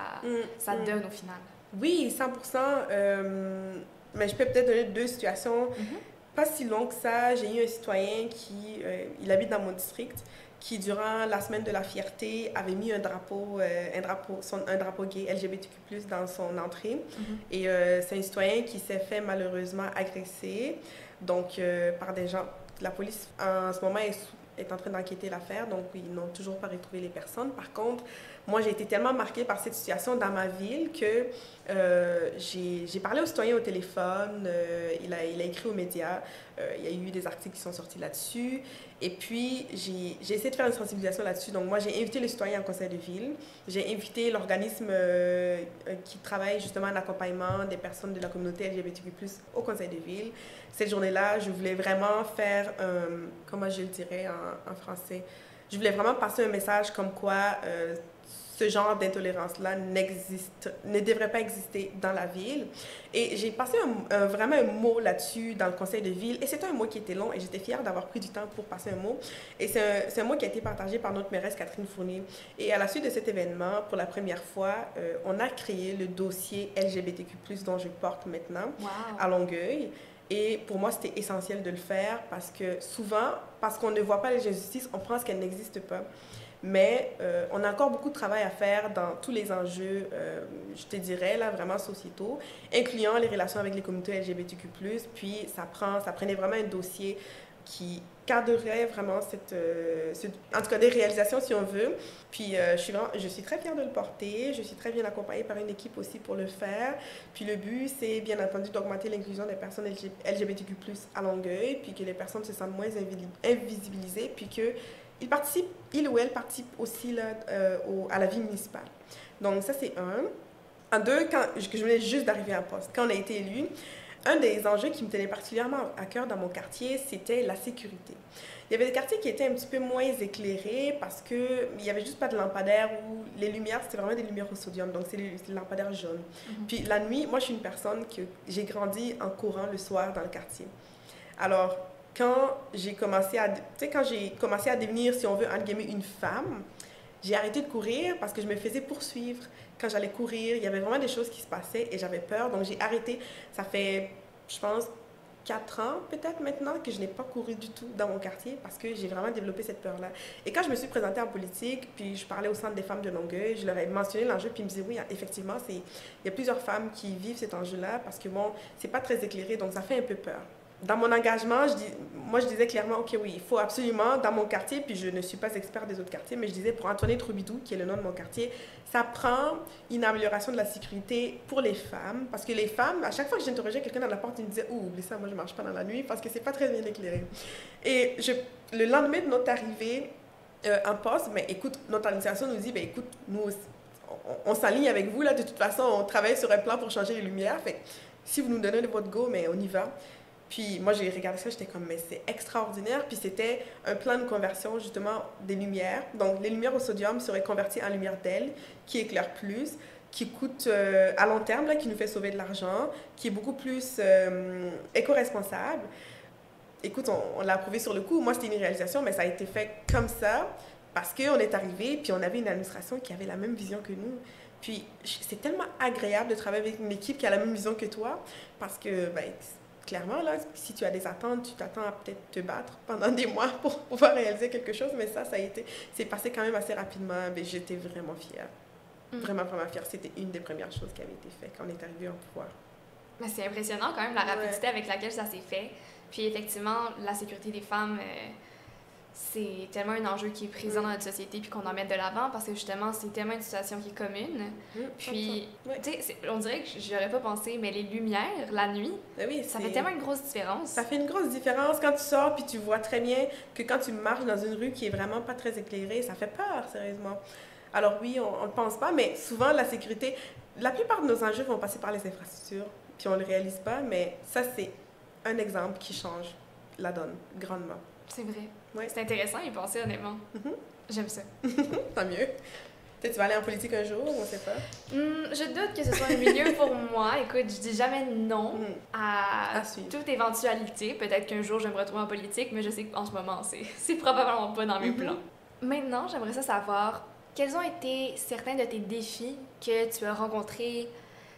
S1: donne au final ».
S2: Oui, 100%. Mais je peux peut-être donner 2 situations. Pas si long que ça, j'ai eu un citoyen qui, il habite dans mon district, qui, durant la semaine de la fierté, avait mis un drapeau gay LGBTQ+, dans son entrée. Et c'est un citoyen qui s'est fait malheureusement agresser, donc par des gens. La police, en ce moment, est en train d'enquêter l'affaire, donc ils n'ont toujours pas retrouvé les personnes. Par contre, moi, j'ai été tellement marquée par cette situation dans ma ville que j'ai parlé aux citoyens au téléphone, il a écrit aux médias, il y a eu des articles qui sont sortis là-dessus. Et puis, j'ai essayé de faire une sensibilisation là-dessus. Donc, moi, j'ai invité les citoyens en conseil de ville. J'ai invité l'organisme qui travaille justement en accompagnement des personnes de la communauté LGBTQ+, au conseil de ville. Cette journée-là, je voulais vraiment faire, comment je le dirais en français, je voulais vraiment passer un message comme quoi ce genre d'intolérance-là ne devrait pas exister dans la ville. Et j'ai passé vraiment un mot là-dessus dans le conseil de ville. Et c'était un mot qui était long et j'étais fière d'avoir pris du temps pour passer un mot. Et c'est un mot qui a été partagé par notre mairesse Catherine Fournier. Et à la suite de cet événement, pour la première fois, on a créé le dossier LGBTQ+, dont je porte maintenant, à Longueuil. Et pour moi, c'était essentiel de le faire parce que souvent, parce qu'on ne voit pas les injustices, on pense qu'elles n'existent pas. Mais on a encore beaucoup de travail à faire dans tous les enjeux, je te dirais, là, vraiment sociétaux, incluant les relations avec les communautés LGBTQ+. Puis ça prenait vraiment un dossier qui cadrerait vraiment en tout cas des réalisations si on veut. Puis je suis très fière de le porter, je suis très bien accompagnée par une équipe aussi pour le faire. Puis le but, c'est bien entendu d'augmenter l'inclusion des personnes LGBTQ+, à Longueuil, puis que les personnes se sentent moins invisibilisées, puis que il ou elle participe aussi là, à la vie municipale. Donc ça, c'est un. En deux, que je venais juste d'arriver à poste. Quand on a été élu, un des enjeux qui me tenait particulièrement à cœur dans mon quartier, c'était la sécurité. Il y avait des quartiers qui étaient un petit peu moins éclairés parce qu'il n'y avait juste pas de lampadaires ou les lumières, c'était vraiment des lumières au sodium, donc c'est les lampadaires jaunes. Puis la nuit, moi je suis une personne que j'ai grandi en courant le soir dans le quartier. Alors, quand j'ai commencé à devenir, si on veut, entre guillemets, une femme, j'ai arrêté de courir parce que je me faisais poursuivre. Quand j'allais courir, il y avait vraiment des choses qui se passaient et j'avais peur. Donc, j'ai arrêté. Ça fait, je pense, 4 ans peut-être maintenant que je n'ai pas couru du tout dans mon quartier parce que j'ai vraiment développé cette peur-là. Et quand je me suis présentée en politique, puis je parlais au Centre des femmes de Longueuil, je leur ai mentionné l'enjeu, puis ils me disaient oui, effectivement, il y a plusieurs femmes qui vivent cet enjeu-là parce que bon, c'est pas très éclairé, donc ça fait un peu peur. Dans mon engagement, moi je disais clairement, ok oui, il faut absolument, dans mon quartier, puis je ne suis pas experte des autres quartiers, mais je disais pour Antoinette Robidoux, qui est le nom de mon quartier, ça prend une amélioration de la sécurité pour les femmes, parce que les femmes, à chaque fois que j'interrogeais quelqu'un dans la porte, ils me disaient, oh, oublie ça, moi je ne marche pas dans la nuit, parce que c'est pas très bien éclairé. Et le lendemain de notre arrivée en poste, mais écoute, notre administration nous dit, ben écoute, nous, on s'aligne avec vous, là, de toute façon, on travaille sur un plan pour changer les lumières, fait si vous nous donnez votre go, mais on y va. Puis moi, j'ai regardé ça, j'étais comme, mais c'est extraordinaire. Puis c'était un plan de conversion, justement, des lumières. Donc, les lumières au sodium seraient converties en lumière d'AILE, qui éclaire plus, qui coûte à long terme, là, qui nous fait sauver de l'argent, qui est beaucoup plus éco-responsable. Écoute, on l'a approuvé sur le coup. Moi, c'était une réalisation, mais ça a été fait comme ça, parce qu'on est arrivé, puis on avait une administration qui avait la même vision que nous. Puis c'est tellement agréable de travailler avec une équipe qui a la même vision que toi, parce que, ben, clairement, là, si tu as des attentes, tu t'attends à peut-être te battre pendant des mois pour pouvoir réaliser quelque chose, mais c'est passé quand même assez rapidement. Mais j'étais vraiment fière. Vraiment, vraiment fière. C'était une des premières choses qui avait été faite quand on est arrivé au pouvoir.
S1: Mais c'est impressionnant quand même la rapidité avec laquelle ça s'est fait. Puis effectivement, la sécurité des femmes, c'est tellement un enjeu qui est présent dans notre société puis qu'on en met de l'avant parce que justement, c'est tellement une situation qui est commune. Puis, tu sais, on dirait que j'aurais pas pensé, mais les lumières, la nuit, oui, ça fait tellement une grosse différence.
S2: Ça fait une grosse différence quand tu sors puis tu vois très bien que quand tu marches dans une rue qui est vraiment pas très éclairée, ça fait peur, sérieusement. Alors oui, on ne pense pas, mais souvent, la sécurité, la plupart de nos enjeux vont passer par les infrastructures puis on ne le réalise pas, mais ça, c'est un exemple qui change la donne grandement.
S1: C'est vrai. Ouais. C'est intéressant y penser, honnêtement. J'aime ça.
S2: Tant mieux. Peut-être tu vas aller en politique un jour, on ne sait pas.
S1: Je doute que ce soit un milieu pour moi. Écoute, je dis jamais non à toute éventualité. Peut-être qu'un jour, je vais me retrouver en politique, mais je sais qu'en ce moment, c'est probablement pas dans mes plans. Maintenant, j'aimerais savoir quels ont été certains de tes défis que tu as rencontrés.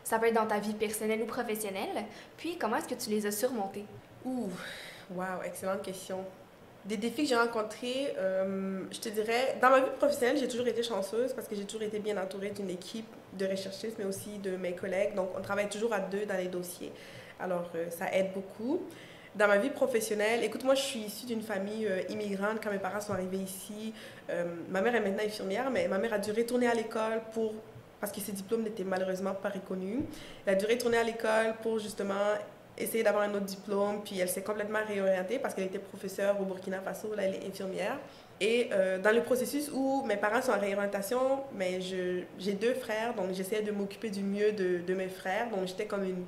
S1: Ça peut être dans ta vie personnelle ou professionnelle. Puis, comment est-ce que tu les as surmontés?
S2: Wow, excellente question. Des défis que j'ai rencontrés, je te dirais, dans ma vie professionnelle, j'ai toujours été chanceuse parce que j'ai toujours été bien entourée d'une équipe de recherchistes, mais aussi de mes collègues. Donc, on travaille toujours à deux dans les dossiers. Alors, ça aide beaucoup. Dans ma vie professionnelle, écoute, moi, je suis issue d'une famille immigrante. Quand mes parents sont arrivés ici, ma mère est maintenant infirmière, mais ma mère a dû retourner à l'école parce que ses diplômes n'étaient malheureusement pas reconnus. Elle a dû retourner à l'école pour justement essayer d'avoir un autre diplôme, puis elle s'est complètement réorientée parce qu'elle était professeure au Burkina Faso, là elle est infirmière. Et dans le processus où mes parents sont en réorientation, mais j'ai 2 frères, donc j'essayais de m'occuper du mieux de mes frères, donc j'étais comme une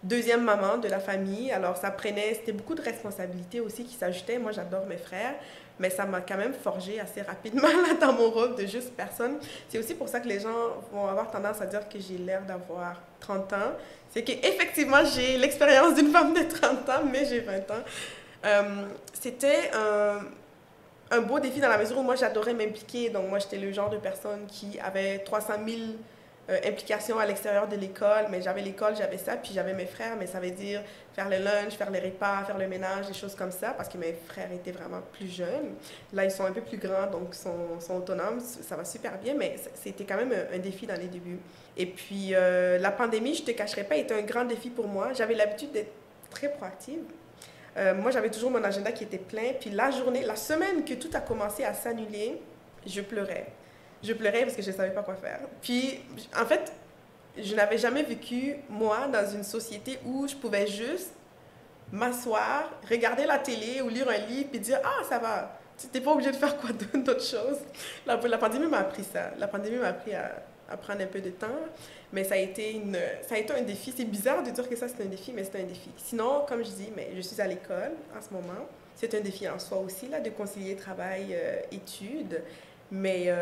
S2: deuxième maman de la famille. Alors c'était beaucoup de responsabilités aussi qui s'ajoutaient. Moi j'adore mes frères, mais ça m'a quand même forgé assez rapidement là, dans mon rôle de juste personne. C'est aussi pour ça que les gens vont avoir tendance à dire que j'ai l'air d'avoir 30 ans. C'est qu'effectivement, j'ai l'expérience d'une femme de 30 ans, mais j'ai 20 ans. C'était un beau défi dans la mesure où moi, j'adorais m'impliquer. Donc, moi, j'étais le genre de personne qui avait 300 000 implications à l'extérieur de l'école. Mais j'avais l'école, j'avais ça, puis j'avais mes frères. Mais ça veut dire faire le lunch, faire les repas, faire le ménage, des choses comme ça, parce que mes frères étaient vraiment plus jeunes. Là, ils sont un peu plus grands, donc sont autonomes. Ça va super bien, mais c'était quand même un défi dans les débuts. Et puis, la pandémie, je ne te cacherai pas, était un grand défi pour moi. J'avais l'habitude d'être très proactive. Moi, j'avais toujours mon agenda qui était plein. Puis la semaine que tout a commencé à s'annuler, je pleurais. Je pleurais parce que je ne savais pas quoi faire. Puis, en fait, je n'avais jamais vécu, moi, dans une société où je pouvais juste m'asseoir, regarder la télé ou lire un livre et dire « Ah, ça va ». Tu n'es pas obligé de faire quoi d'autre chose. La pandémie m'a appris ça. La pandémie m'a appris à prendre un peu de temps, mais ça a été un défi. C'est bizarre de dire que ça, c'est un défi, mais c'est un défi. Sinon, comme je dis, mais je suis à l'école en ce moment. C'est un défi en soi aussi, là, de concilier travail, études. Mais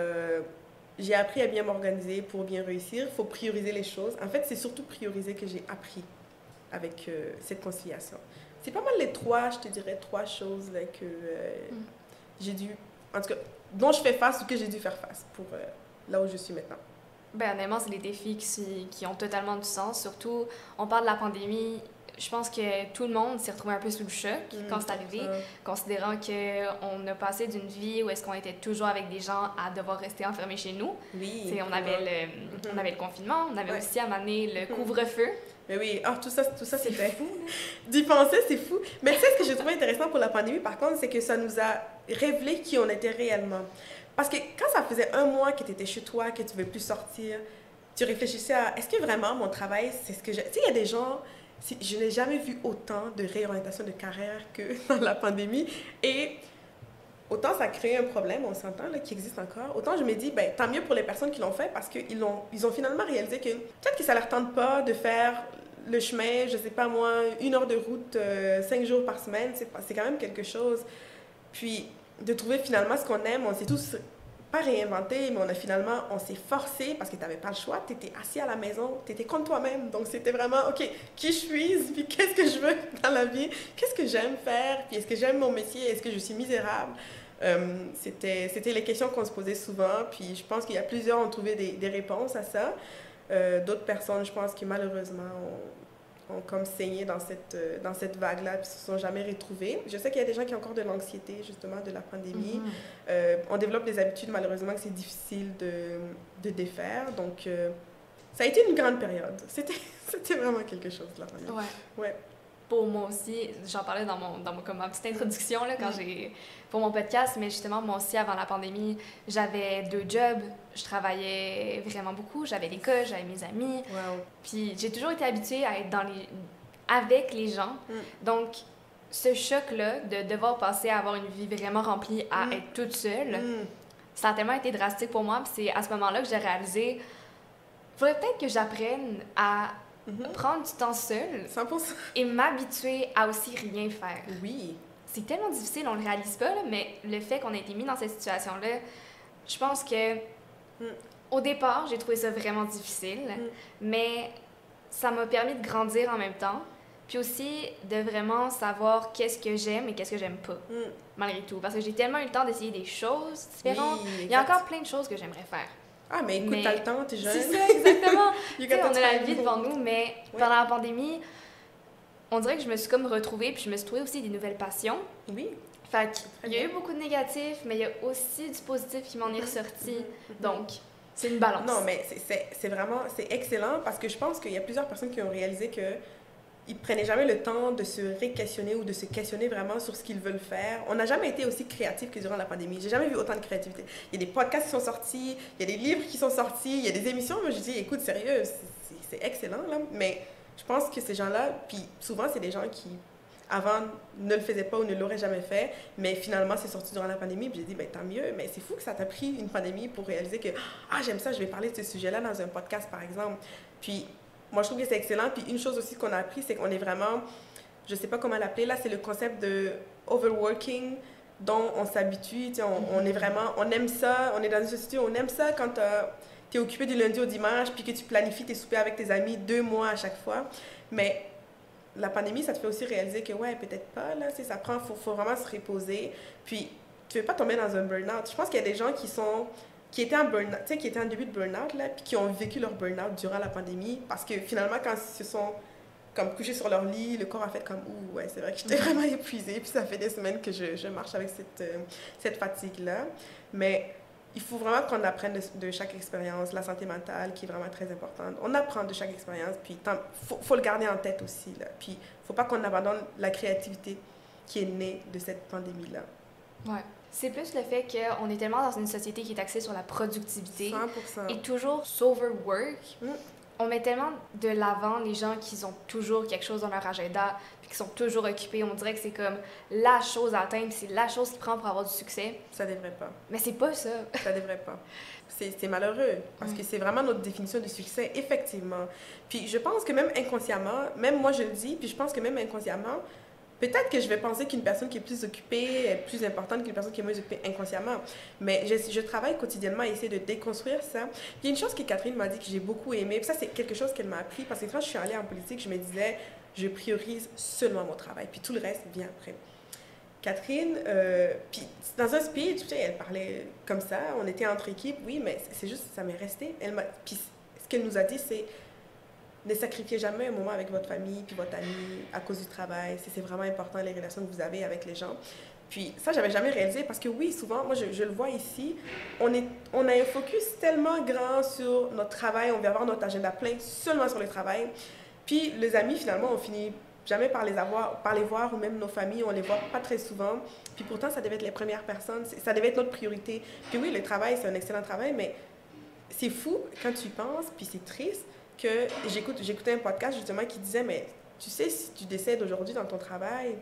S2: j'ai appris à bien m'organiser pour bien réussir. Il faut prioriser les choses. En fait, c'est surtout prioriser que j'ai appris avec cette conciliation. C'est pas mal les trois, je te dirais, trois choses là, que j'ai dû, en tout cas, dont je fais face ou que j'ai dû faire face pour là où je suis maintenant.
S3: Ben, honnêtement, c'est des défis qui ont totalement du sens. Surtout, on parle de la pandémie. Je pense que tout le monde s'est retrouvé un peu sous le choc quand c'est arrivé, considérant qu'on a passé d'une vie où est-ce qu'on était toujours avec des gens à devoir rester enfermés chez nous.
S2: Oui.
S3: On avait le confinement, on avait aussi à mener le couvre-feu.
S2: Mais oui, tout ça c'était fou. D'y penser, c'est fou. Mais tu sais, ce que j'ai trouvé intéressant pour la pandémie, par contre, c'est que ça nous a révélé qui on était réellement. Parce que quand ça faisait 1 mois que tu étais chez toi, que tu ne veux plus sortir, tu réfléchissais à est-ce que vraiment mon travail, c'est ce que j'ai. Tu sais, il y a des gens, je n'ai jamais vu autant de réorientation de carrière que dans la pandémie. Et autant ça crée un problème, on s'entend, là, qui existe encore, autant je me dis, ben, tant mieux pour les personnes qui l'ont fait parce qu'ils ont finalement réalisé que peut-être que ça ne leur tente pas de faire le chemin, je sais pas moi, 1 heure de route, 5 jours par semaine, c'est quand même quelque chose. Puis de trouver finalement ce qu'on aime, on s'est tous pas réinventé, mais on s'est forcé parce que tu n'avais pas le choix, tu étais assis à la maison, tu étais contre toi-même. Donc c'était vraiment, OK, qui je suis, puis qu'est-ce que je veux dans la vie, qu'est-ce que j'aime faire, puis est-ce que j'aime mon métier, est-ce que je suis misérable. C'était les questions qu'on se posait souvent, puis je pense qu'il y a plusieurs ont trouvé des réponses à ça. D'autres personnes, je pense que malheureusement, ont comme saigné dans cette vague-là, puis se sont jamais retrouvées. Je sais qu'il y a des gens qui ont encore de l'anxiété, justement, de la pandémie. On développe des habitudes, malheureusement, que c'est difficile de défaire. Donc, ça a été une grande période. C'était vraiment quelque chose, la pandémie. Ouais.
S3: Pour moi aussi, j'en parlais dans ma petite introduction là, pour mon podcast, mais justement, moi aussi, avant la pandémie, j'avais 2 jobs, je travaillais vraiment beaucoup, j'avais l'école, j'avais mes amis, puis j'ai toujours été habituée à être avec les gens, donc ce choc-là de devoir passer à avoir une vie vraiment remplie à être toute seule, ça a tellement été drastique pour moi, puis c'est à ce moment-là que j'ai réalisé, il faudrait peut-être que j'apprenne à prendre du temps seul
S2: 100%.
S3: Et m'habituer à aussi rien faire.
S2: Oui.
S3: C'est tellement difficile, on le réalise pas, là, mais le fait qu'on ait été mis dans cette situation-là, je pense que au départ, j'ai trouvé ça vraiment difficile, mais ça m'a permis de grandir en même temps, puis aussi de vraiment savoir qu'est-ce que j'aime et qu'est-ce que j'aime pas, malgré tout. Parce que j'ai tellement eu le temps d'essayer des choses différentes.
S2: Oui,
S3: il y a encore plein de choses que j'aimerais faire.
S2: Ah, mais écoute, t'as le temps, t'es jeune.
S3: C'est ça, exactement. On a la vie devant nous, mais pendant la pandémie, on dirait que je me suis comme retrouvée, puis je me suis trouvée aussi des nouvelles passions.
S2: Oui.
S3: Fait qu'il y a eu beaucoup de négatifs, mais il y a aussi du positif qui m'en est ressorti. Donc, c'est une balance.
S2: Non, mais c'est vraiment, c'est excellent parce que je pense qu'il y a plusieurs personnes qui ont réalisé que ils prenaient jamais le temps de se réquestionner ou de se questionner vraiment sur ce qu'ils veulent faire. On n'a jamais été aussi créatifs que durant la pandémie. J'ai jamais vu autant de créativité. Il y a des podcasts qui sont sortis, il y a des livres qui sont sortis, il y a des émissions. Moi, je dis, écoute, sérieux, c'est excellent, là. Mais je pense que ces gens-là, puis souvent, c'est des gens qui, avant, ne le faisaient pas ou ne l'auraient jamais fait, mais finalement, c'est sorti durant la pandémie. Puis j'ai dit, ben tant mieux. Mais c'est fou que ça t'a pris une pandémie pour réaliser que, j'aime ça, je vais parler de ce sujet-là dans un podcast, par exemple. Puis moi, je trouve que c'est excellent. Puis une chose aussi qu'on a appris, c'est qu'on est vraiment, je sais pas comment l'appeler, là, c'est le concept de overworking dont on s'habitue. On est vraiment, on aime ça, on est dans une société où on aime ça quand tu es occupé du lundi au dimanche, puis que tu planifies tes soupers avec tes amis 2 mois à chaque fois. Mais la pandémie, ça te fait aussi réaliser que, ouais, peut-être pas, là, ça prend, faut vraiment se reposer. Puis, tu veux pas tomber dans un burn-out. Je pense qu'il y a des gens qui étaient en burn-out, tu sais, qui étaient en début de burn-out, là, puis qui ont vécu leur burn-out durant la pandémie, parce que finalement, quand ils se sont comme couchés sur leur lit, le corps a fait comme, ouh, ouais, c'est vrai que j'étais vraiment épuisée, puis ça fait des semaines que je marche avec cette fatigue-là. Mais il faut vraiment qu'on apprenne de chaque expérience, la santé mentale qui est vraiment très importante. On apprend de chaque expérience, puis faut le garder en tête aussi, là. Puis faut pas qu'on abandonne la créativité qui est née de cette pandémie-là.
S3: Ouais. C'est plus le fait qu'on est tellement dans une société qui est axée sur la productivité
S2: 100%.
S3: et toujours s'overwork. on met tellement de l'avant les gens qui ont toujours quelque chose dans leur agenda, puis qui sont toujours occupés. On dirait que c'est comme la chose à atteindre, c'est la chose qui prend pour avoir du succès.
S2: Ça devrait pas.
S3: Mais c'est pas ça.
S2: Ça devrait pas. C'est malheureux, parce que c'est vraiment notre définition du succès, effectivement. Puis je pense que même inconsciemment, même moi je le dis, puis je pense que même inconsciemment, peut-être que je vais penser qu'une personne qui est plus occupée est plus importante qu'une personne qui est moins occupée inconsciemment. Mais je travaille quotidiennement à essayer de déconstruire ça. Puis il y a une chose que Catherine m'a dit que j'ai beaucoup aimé, puis ça c'est quelque chose qu'elle m'a appris, parce que quand je suis allée en politique, je me disais, je priorise seulement mon travail, puis tout le reste vient après. Catherine, puis dans un speech, tu sais, elle parlait comme ça, on était entre équipes, oui, mais c'est juste, ça m'est resté. Puis ce qu'elle nous a dit, c'est ne sacrifiez jamais un moment avec votre famille puis votre ami à cause du travail. C'est vraiment important, les relations que vous avez avec les gens. Puis ça, j'avais jamais réalisé parce que oui, souvent, moi, je le vois ici, on a un focus tellement grand sur notre travail, on va avoir notre agenda plein seulement sur le travail. Puis les amis, finalement, on finit jamais par les voir, ou même nos familles, on les voit pas très souvent. Puis pourtant, ça devait être les premières personnes, ça devait être notre priorité. Puis oui, le travail, c'est un excellent travail, mais c'est fou quand tu y penses, puis c'est triste que j'écoutais un podcast justement qui disait, mais tu sais, si tu décèdes aujourd'hui dans ton travail,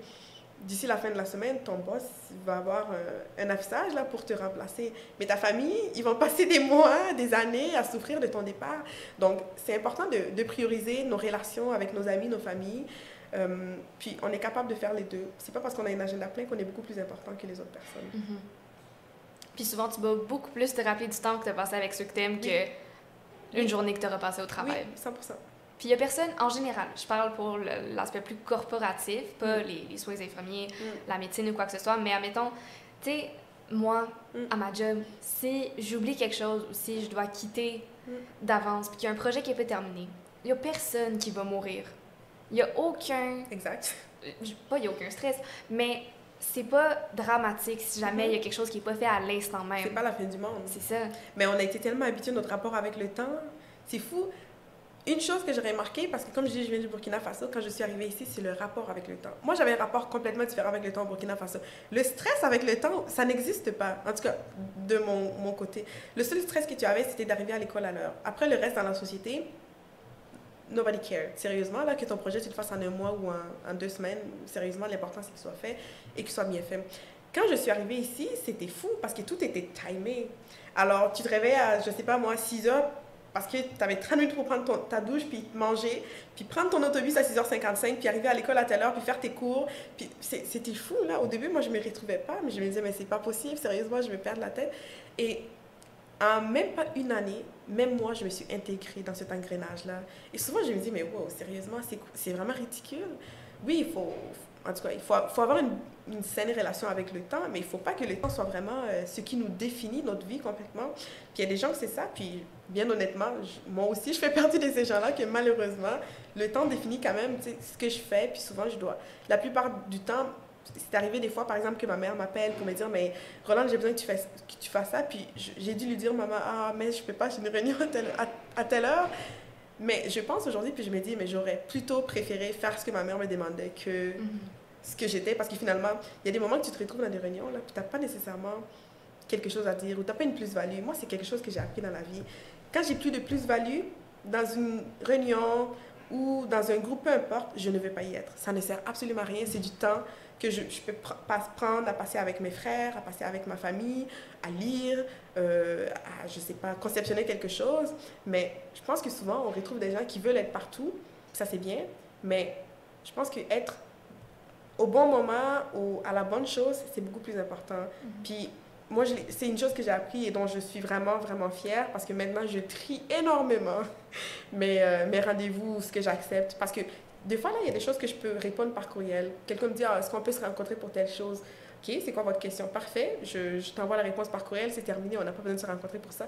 S2: d'ici la fin de la semaine, ton boss va avoir un affichage là, pour te remplacer. Mais ta famille, ils vont passer des mois, des années à souffrir de ton départ. Donc, c'est important de prioriser nos relations avec nos amis, nos familles. Puis, on est capable de faire les deux. C'est pas parce qu'on a une agenda plein qu'on est beaucoup plus important que les autres personnes.
S3: Mm-hmm. Puis souvent, tu vas beaucoup plus te rappeler du temps que tu as passé avec ceux que tu aimes qu'une journée que tu auras passé au travail.
S2: Oui, 100%.
S3: Puis il y a personne, en général, je parle pour l'aspect plus corporatif, pas les soins infirmiers, la médecine ou quoi que ce soit, mais admettons, tu sais, moi, à ma job, si j'oublie quelque chose ou si je dois quitter d'avance puis qu'il y a un projet qui n'est pas terminé, il n'y a personne qui va mourir. Il n'y a aucun...
S2: Exact.
S3: Pas il n'y a aucun stress, mais c'est pas dramatique si jamais il y a quelque chose qui n'est pas fait à l'instant même.
S2: C'est pas la fin du monde.
S3: C'est ça.
S2: Mais on a été tellement habitués à notre rapport avec le temps. C'est fou. Une chose que j'aurais remarqué, parce que comme je dis, je viens du Burkina Faso, quand je suis arrivée ici, c'est le rapport avec le temps. Moi, j'avais un rapport complètement différent avec le temps au Burkina Faso. Le stress avec le temps, ça n'existe pas. En tout cas, de mon côté. Le seul stress que tu avais, c'était d'arriver à l'école à l'heure. Après, le reste dans la société, nobody cared. Sérieusement, là, que ton projet, tu le fasses en un mois ou en 2 semaines, sérieusement, l'important, c'est qu'il soit fait et qu'il soit bien fait. Quand je suis arrivée ici, c'était fou parce que tout était timé. Alors, tu te réveilles à, je sais pas moi, 6 heures, parce que tu avais 30 minutes pour prendre ta douche, puis manger, puis prendre ton autobus à 6h55, puis arriver à l'école à telle heure, puis faire tes cours. Puis c'était fou, là. Au début, moi, je ne me retrouvais pas, mais je me disais, mais c'est pas possible, sérieusement, je vais perdre la tête. Et en même pas une année, même moi, je me suis intégrée dans cet engrenage-là. Et souvent, je me dis, mais wow, sérieusement, c'est vraiment ridicule. Oui, en tout cas, il faut avoir une saine relation avec le temps, mais il ne faut pas que le temps soit vraiment ce qui nous définit notre vie complètement. Puis il y a des gens que c'est ça, puis bien honnêtement, moi aussi, je fais partie de ces gens-là que malheureusement, le temps définit quand même ce que je fais, puis souvent, je dois... La plupart du temps, c'est arrivé des fois, par exemple, que ma mère m'appelle pour me dire, mais Roland, j'ai besoin que tu fasses ça, puis j'ai dû lui dire, maman, ah, mais je peux pas, j'ai une réunion à telle heure. Mais je pense aujourd'hui, puis je me dis, mais j'aurais plutôt préféré faire ce que ma mère me demandait que ce que j'étais, parce que finalement, il y a des moments que tu te retrouves dans des réunions, là, puis tu n'as pas nécessairement quelque chose à dire, ou tu n'as pas une plus-value. Moi, c'est quelque chose que j'ai appris dans la vie. Quand j'ai plus de plus-value dans une réunion ou dans un groupe, peu importe, je ne veux pas y être. Ça ne sert absolument à rien. C'est du temps que je peux prendre à passer avec mes frères, à passer avec ma famille, à lire, à, je sais pas, conceptionner quelque chose. Mais je pense que souvent, on retrouve des gens qui veulent être partout. Ça, c'est bien. Mais je pense qu'être au bon moment ou à la bonne chose, c'est beaucoup plus important. Puis moi, c'est une chose que j'ai appris et dont je suis vraiment, vraiment fière parce que maintenant, je trie énormément mes rendez-vous, ce que j'accepte. Parce que des fois, là, il y a des choses que je peux répondre par courriel. Quelqu'un me dit, ah, est-ce qu'on peut se rencontrer pour telle chose? OK, c'est quoi votre question? Parfait, je t'envoie la réponse par courriel, c'est terminé, on n'a pas besoin de se rencontrer pour ça.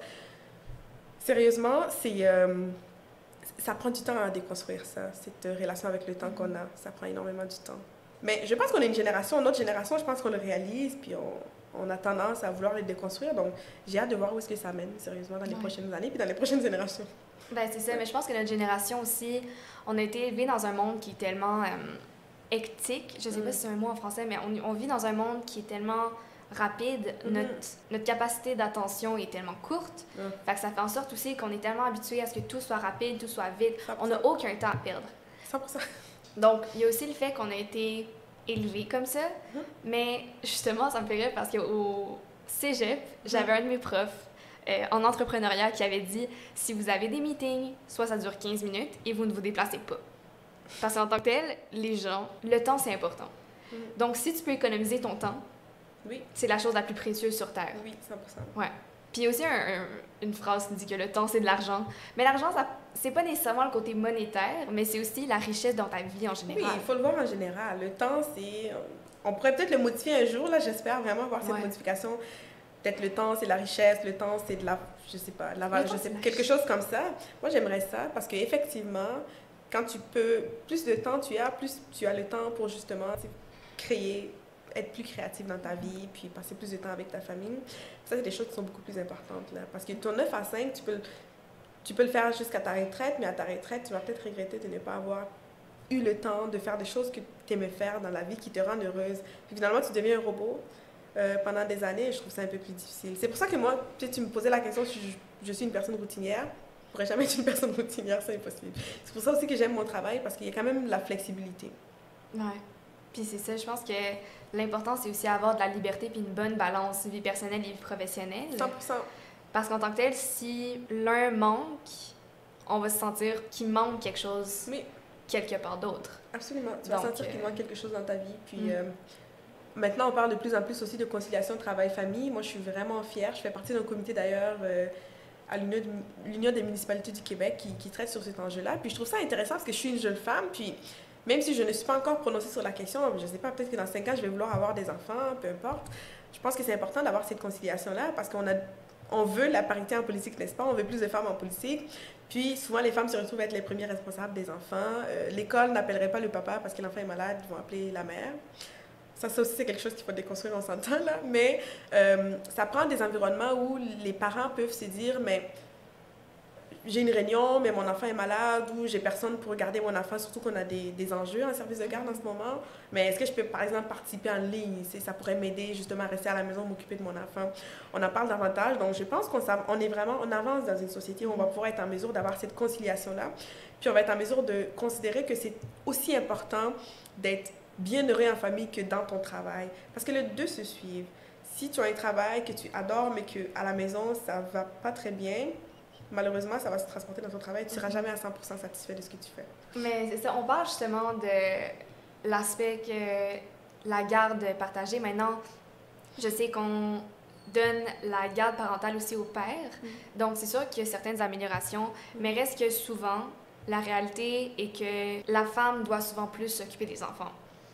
S2: Sérieusement, ça prend du temps à déconstruire ça, cette relation avec le temps qu'on a. Ça prend énormément du temps. Mais je pense qu'on est une génération, notre génération, je pense qu'on le réalise, puis on a tendance à vouloir les déconstruire. Donc, j'ai hâte de voir où est-ce que ça mène, sérieusement, dans les prochaines années, puis dans les prochaines générations.
S3: Ben, c'est ça, mais je pense que notre génération aussi, on a été élevés dans un monde qui est tellement hectique. Je sais pas si c'est un mot en français, mais on vit dans un monde qui est tellement rapide, notre capacité d'attention est tellement courte. Fait que ça fait en sorte aussi qu'on est tellement habitué à ce que tout soit rapide, tout soit vite.
S2: 100%.
S3: On n'a aucun temps à perdre.
S2: 100%.
S3: Donc, il y a aussi le fait qu'on a été élevé comme ça. Mais justement, ça me fait rire parce qu'au cégep, j'avais un de mes profs en entrepreneuriat qui avait dit « Si vous avez des meetings, soit ça dure 15 minutes et vous ne vous déplacez pas. » Parce qu'en tant que tel, les gens, le temps, c'est important. Donc, si tu peux économiser ton temps, c'est la chose la plus précieuse sur Terre.
S2: Oui, 100%.
S3: Ouais. Puis il y a aussi une phrase qui dit que le temps, c'est de l'argent. Mais l'argent, c'est pas nécessairement le côté monétaire, mais c'est aussi la richesse dans ta vie en général.
S2: Oui, il faut le voir en général. Le temps, c'est... On pourrait peut-être le modifier un jour, là, j'espère vraiment voir cette modification. Peut-être le temps, c'est la richesse, le temps, c'est de la... Je sais pas, de la valeur, je sais pas, quelque chose comme ça. Moi, j'aimerais ça parce qu'effectivement, quand tu peux... Plus de temps tu as, plus tu as le temps pour justement créer, être plus créatif dans ta vie, puis passer plus de temps avec ta famille. Ça, c'est des choses qui sont beaucoup plus importantes, là. Parce que ton 9 à 5, tu peux le faire jusqu'à ta retraite, mais à ta retraite, tu vas peut-être regretter de ne pas avoir eu le temps de faire des choses que tu aimais faire dans la vie, qui te rendent heureuse. Puis finalement, tu deviens un robot pendant des années, et je trouve ça un peu plus difficile. C'est pour ça que moi, tu me posais la question si je suis une personne routinière. Je pourrais jamais être une personne routinière, c'est impossible. C'est pour ça aussi que j'aime mon travail, parce qu'il y a quand même la flexibilité.
S3: Ouais. Puis c'est ça, je pense que l'important, c'est aussi avoir de la liberté puis une bonne balance vie personnelle et vie professionnelle.
S2: 100%.
S3: Parce qu'en tant que tel, si l'un manque, on va se sentir qu'il manque quelque chose quelque part d'autre.
S2: Absolument. Tu vas sentir qu'il manque quelque chose dans ta vie. Puis maintenant, on parle de plus en plus aussi de conciliation travail-famille. Moi, je suis vraiment fière. Je fais partie d'un comité d'ailleurs à l'Union des municipalités du Québec qui traite sur cet enjeu-là. Puis je trouve ça intéressant parce que je suis une jeune femme. Puis même si je ne suis pas encore prononcée sur la question, je ne sais pas, peut-être que dans 5 ans, je vais vouloir avoir des enfants, peu importe. Je pense que c'est important d'avoir cette conciliation-là parce on veut la parité en politique, n'est-ce pas? On veut plus de femmes en politique. Puis souvent, les femmes se retrouvent à être les premiers responsables des enfants. L'école n'appellerait pas le papa parce que l'enfant est malade, ils vont appeler la mère. Ça aussi, c'est quelque chose qu'il faut déconstruire, on s'entend là. Mais ça prend des environnements où les parents peuvent se dire, mais j'ai une réunion, mais mon enfant est malade, ou j'ai personne pour regarder mon enfant, surtout qu'on a des enjeux en service de garde en ce moment. Mais est-ce que je peux, par exemple, participer en ligne? Ça pourrait m'aider justement à rester à la maison, m'occuper de mon enfant. On en parle davantage, donc je pense on avance dans une société où on va pouvoir être en mesure d'avoir cette conciliation-là. Puis on va être en mesure de considérer que c'est aussi important d'être bien heureux en famille que dans ton travail. Parce que les deux se suivent. Si tu as un travail que tu adores, mais qu'à la maison, ça va pas très bien, malheureusement, ça va se transporter dans ton travail. Tu ne seras jamais à 100% satisfait de ce que tu fais.
S3: Mais c'est ça, on parle justement de l'aspect que la garde partagée. Maintenant, je sais qu'on donne la garde parentale aussi au père. Donc, c'est sûr qu'il y a certaines améliorations, mais reste que souvent, la réalité est que la femme doit souvent plus s'occuper des enfants.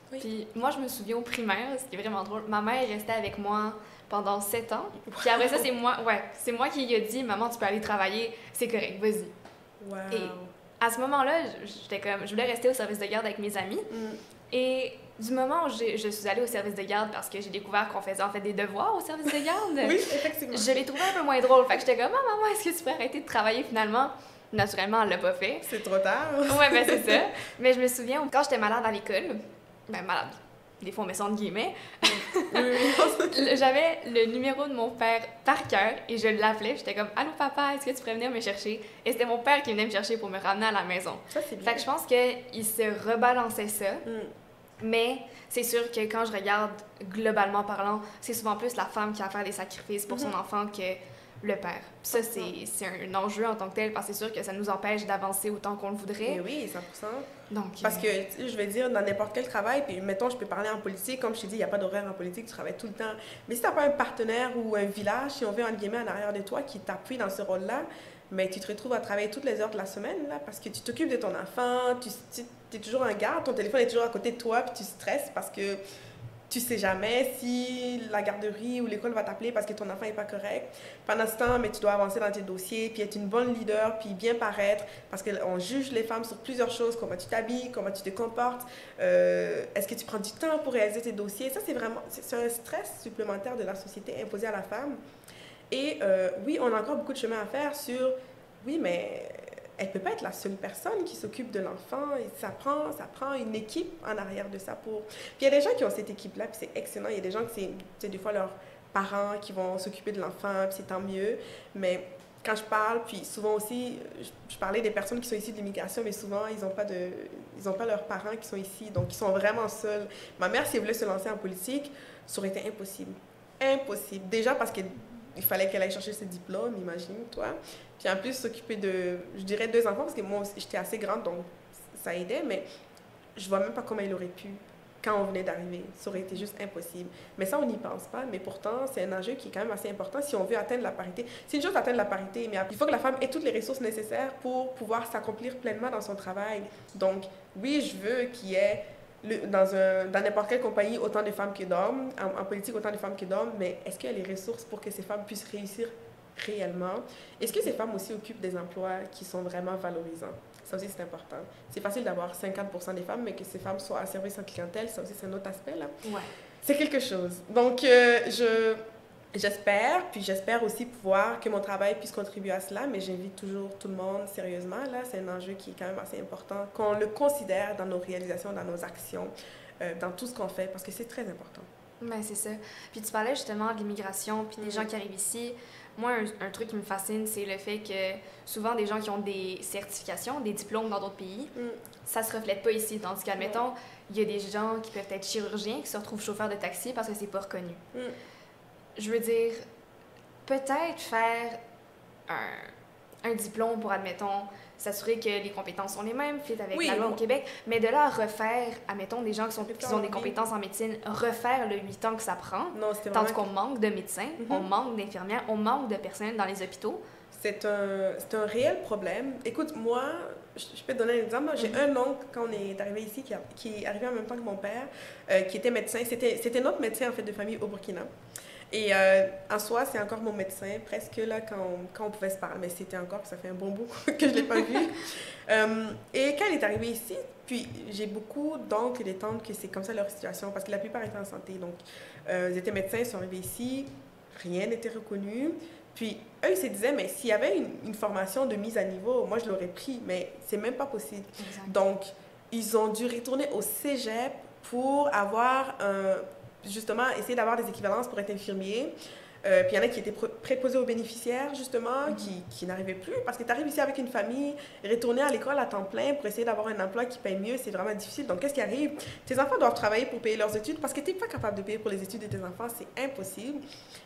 S3: Puis moi, je me souviens au primaire, ce qui est vraiment drôle, ma mère restait avec moi pendant 7 ans. Puis après ça, c'est moi qui lui ai dit « Maman, tu peux aller travailler, c'est correct, vas-y. » Et à ce moment-là, je voulais rester au service de garde avec mes amis. Et du moment où je suis allée au service de garde parce que j'ai découvert qu'on faisait en fait des devoirs au service de garde,
S2: oui, effectivement.
S3: Je l'ai trouvé un peu moins drôle. Fait que j'étais comme « Maman, est-ce que tu peux arrêter de travailler finalement? » Naturellement, elle l'a pas fait.
S2: C'est trop tard.
S3: Ouais, ben c'est ça. Mais je me souviens, quand j'étais malade à l'école, malade, des fois on met ça entre guillemets, j'avais le numéro de mon père par cœur et je l'appelais. J'étais comme « Allô papa, est-ce que tu pourrais venir me chercher? » Et c'était mon père qui venait me chercher pour me ramener à la maison.
S2: Ça, c'est bien.
S3: Fait que je pense qu'il se rebalançait ça. Mais c'est sûr que quand je regarde globalement parlant, c'est souvent plus la femme qui a à faire des sacrifices pour son enfant que le père. Ça, c'est un enjeu en tant que tel, parce que c'est sûr que ça nous empêche d'avancer autant qu'on le voudrait.
S2: Mais oui, 100%.
S3: Donc,
S2: parce que, je vais dire, dans n'importe quel travail, puis mettons, je peux parler en politique, comme je t'ai dit, il n'y a pas d'horaire en politique, tu travailles tout le temps. Mais si tu n'as pas un partenaire ou un village, si on veut, entre guillemets, en arrière de toi, qui t'appuie dans ce rôle-là, mais tu te retrouves à travailler toutes les heures de la semaine, là, parce que tu t'occupes de ton enfant, tu es toujours en garde, ton téléphone est toujours à côté de toi, puis tu stresses parce que tu sais jamais si la garderie ou l'école va t'appeler parce que ton enfant n'est pas correct. Pendant ce temps, mais tu dois avancer dans tes dossiers, puis être une bonne leader, puis bien paraître, parce qu'on juge les femmes sur plusieurs choses, comment tu t'habilles, comment tu te comportes, est-ce que tu prends du temps pour réaliser tes dossiers. Ça, c'est un stress supplémentaire de la société imposé à la femme. Et oui, on a encore beaucoup de chemin à faire sur, oui, mais elle peut pas être la seule personne qui s'occupe de l'enfant. Et ça prend une équipe en arrière de ça pour... Puis il y a des gens qui ont cette équipe-là, puis c'est excellent. Il y a des gens qui c'est des fois leurs parents qui vont s'occuper de l'enfant, puis c'est tant mieux. Mais quand je parle, puis souvent aussi, je parlais des personnes qui sont issues de l'immigration, mais souvent, ils n'ont pas leurs parents qui sont ici, donc ils sont vraiment seuls. Ma mère, si elle voulait se lancer en politique, ça aurait été impossible. Impossible. Déjà parce qu'il fallait qu'elle aille chercher ses diplômes, imagine, toi. Puis en plus, s'occuper de, je dirais, 2 enfants, parce que moi, j'étais assez grande, donc ça aidait, mais je vois même pas comment elle aurait pu quand on venait d'arriver. Ça aurait été juste impossible. Mais ça, on n'y pense pas. Mais pourtant, c'est un enjeu qui est quand même assez important si on veut atteindre la parité. C'est une chose d'atteindre la parité, mais il faut que la femme ait toutes les ressources nécessaires pour pouvoir s'accomplir pleinement dans son travail. Donc, oui, je veux qu'il y ait, dans n'importe quelle compagnie, autant de femmes que d'hommes, en politique, autant de femmes que d'hommes, mais est-ce qu'il y a les ressources pour que ces femmes puissent réussir réellement? Est-ce que ces femmes aussi occupent des emplois qui sont vraiment valorisants? Ça aussi, c'est important. C'est facile d'avoir 50% des femmes, mais que ces femmes soient à service en clientèle, ça aussi, c'est un autre aspect, là.
S3: Ouais.
S2: C'est quelque chose. Donc, j'espère aussi pouvoir que mon travail puisse contribuer à cela, mais j'invite toujours tout le monde sérieusement. Là, c'est un enjeu qui est quand même assez important, qu'on le considère dans nos réalisations, dans nos actions, dans tout ce qu'on fait, parce que c'est très important.
S3: Ben, c'est ça. Puis tu parlais justement de l'immigration, puis des gens qui arrivent ici. Moi, un truc qui me fascine, c'est le fait que souvent des gens qui ont des certifications, des diplômes dans d'autres pays, ça se reflète pas ici. Tandis qu'admettons, il y a des gens qui peuvent être chirurgiens qui se retrouvent chauffeurs de taxi parce que c'est pas reconnu. Je veux dire, peut-être faire un diplôme pour, admettons, s'assurer que les compétences sont les mêmes, fit avec la loi au Québec, mais de là à refaire, admettons, des gens qui ont des compétences en médecine, refaire le 8 ans que ça prend, tandis qu'on manque de médecins, on manque d'infirmières, on manque de personnel dans les hôpitaux.
S2: C'est un réel problème. Écoute, moi, je peux te donner un exemple. J'ai un oncle, quand on est arrivé ici, qui est arrivé en même temps que mon père, qui était médecin. C'était notre médecin, en fait, de famille au Burkina. Et en soi, c'est encore mon médecin, presque là, quand on pouvait se parler. Mais c'était encore, ça fait un bon bout que je ne l'ai pas vu. Et quand il est arrivé ici, puis j'ai beaucoup d'oncles et de tantes que c'est comme ça leur situation, parce que la plupart étaient en santé. Donc, ils étaient médecins, ils sont arrivés ici, rien n'était reconnu. Puis, eux, ils se disaient, mais s'il y avait une formation de mise à niveau, moi, je l'aurais pris, mais c'est même pas possible. Exact. Donc, ils ont dû retourner au cégep pour avoir justement, essayer d'avoir des équivalences pour être infirmier. Puis il y en a qui étaient préposés aux bénéficiaires, justement, qui n'arrivaient plus. Parce que tu arrives ici avec une famille, retourner à l'école à temps plein pour essayer d'avoir un emploi qui paye mieux, c'est vraiment difficile. Donc, qu'est-ce qui arrive? Tes enfants doivent travailler pour payer leurs études parce que tu n'es pas capable de payer pour les études de tes enfants. C'est impossible.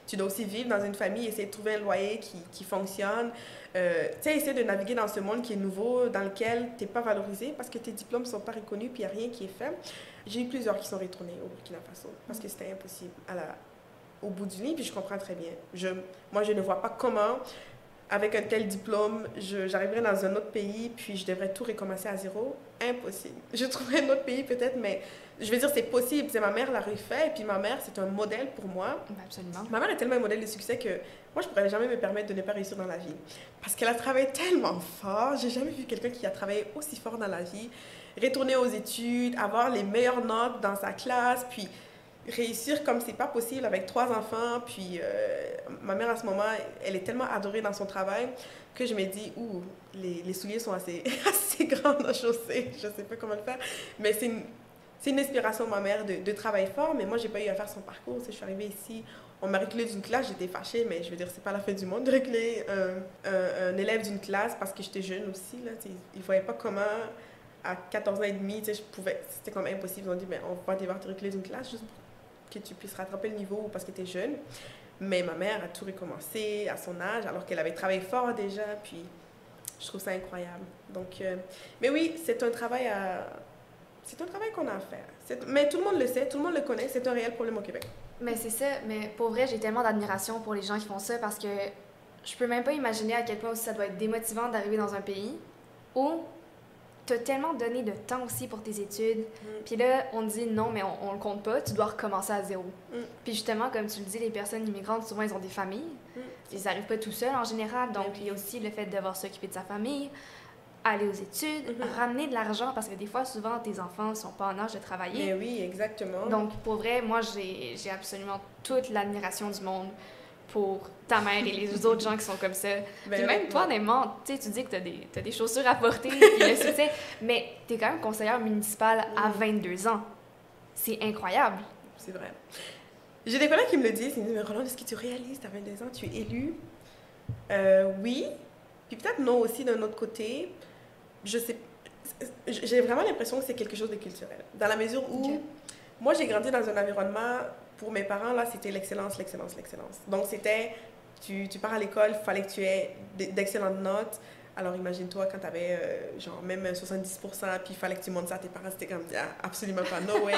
S2: Tu dois aussi vivre dans une famille, essayer de trouver un loyer qui fonctionne. Tu sais, essayer de naviguer dans ce monde qui est nouveau, dans lequel tu n'es pas valorisé parce que tes diplômes ne sont pas reconnus puis il n'y a rien qui est fait. J'ai eu plusieurs qui sont retournés au Burkina Faso parce que c'était impossible au bout du lit, puis je comprends très bien. Moi, je ne vois pas comment, avec un tel diplôme, j'arriverais dans un autre pays, puis je devrais tout recommencer à zéro. Impossible. Je trouverais un autre pays peut-être, mais je veux dire, c'est possible. C'est ma mère l'a refait, et puis ma mère, c'est un modèle pour moi.
S3: Absolument.
S2: Ma mère est tellement un modèle de succès que moi, je pourrais jamais me permettre de ne pas réussir dans la vie. Parce qu'elle a travaillé tellement fort. J'ai jamais vu quelqu'un qui a travaillé aussi fort dans la vie. Retourner aux études, avoir les meilleures notes dans sa classe, puis réussir comme c'est pas possible avec 3 enfants. Puis ma mère, à ce moment, elle est tellement adorée dans son travail que je me dis, les souliers sont assez grands à chausser. Je sais pas comment le faire. Mais c'est une inspiration, ma mère, de travailler fort. Mais moi, j'ai pas eu à faire son parcours. Je suis arrivée ici, on m'a reculé d'une classe, j'étais fâchée, mais je veux dire, c'est pas la fin du monde de reculer un élève d'une classe parce que j'étais jeune aussi. Là, ils voyaient pas comment, à 14 ans et demi, c'était comme impossible. Ils ont dit, mais on va devoir te reculer d'une classe juste pour que tu puisses rattraper le niveau parce que tu es jeune. Mais ma mère a tout recommencé à son âge, alors qu'elle avait travaillé fort déjà, puis je trouve ça incroyable. Donc, mais oui, c'est un travail qu'on a à faire. Mais tout le monde le sait, tout le monde le connaît, c'est un réel problème au Québec.
S3: Mais c'est ça, mais pour vrai, j'ai tellement d'admiration pour les gens qui font ça parce que je peux même pas imaginer à quel point aussi ça doit être démotivant d'arriver dans un pays où tu as tellement donné de temps aussi pour tes études. Puis là, on te dit non, mais on le compte pas, tu dois recommencer à zéro. Puis justement, comme tu le dis, les personnes immigrantes, souvent, ils ont des familles. Ils n'arrivent pas tout seuls en général. Donc, il y a aussi le fait de devoir s'occuper de sa famille, aller aux études, ramener de l'argent, parce que des fois, souvent, tes enfants ne sont pas en âge de travailler.
S2: Mais oui, exactement.
S3: Donc, pour vrai, moi, j'ai absolument toute l'admiration du monde pour ta mère et les autres gens qui sont comme ça.
S2: Ben,
S3: Puis même toi, honnêtement, tu sais, tu dis que t'as des chaussures à porter, puis le succès, mais t'es quand même conseillère municipale à 22 ans. C'est incroyable.
S2: C'est vrai. J'ai des collègues qui me le disent, ils me disent, mais Roland, est-ce que tu réalises, t'as 22 ans, tu es élue? Oui, puis peut-être non aussi d'un autre côté. Je sais, j'ai vraiment l'impression que c'est quelque chose de culturel. Dans la mesure où, moi j'ai grandi dans un environnement, pour mes parents, là, c'était l'excellence, l'excellence, l'excellence. Donc c'était, tu pars à l'école, il fallait que tu aies d'excellentes notes. Alors imagine-toi quand tu avais genre même 70%, puis il fallait que tu montes ça à tes parents, c'était comme, ah, absolument pas, no way.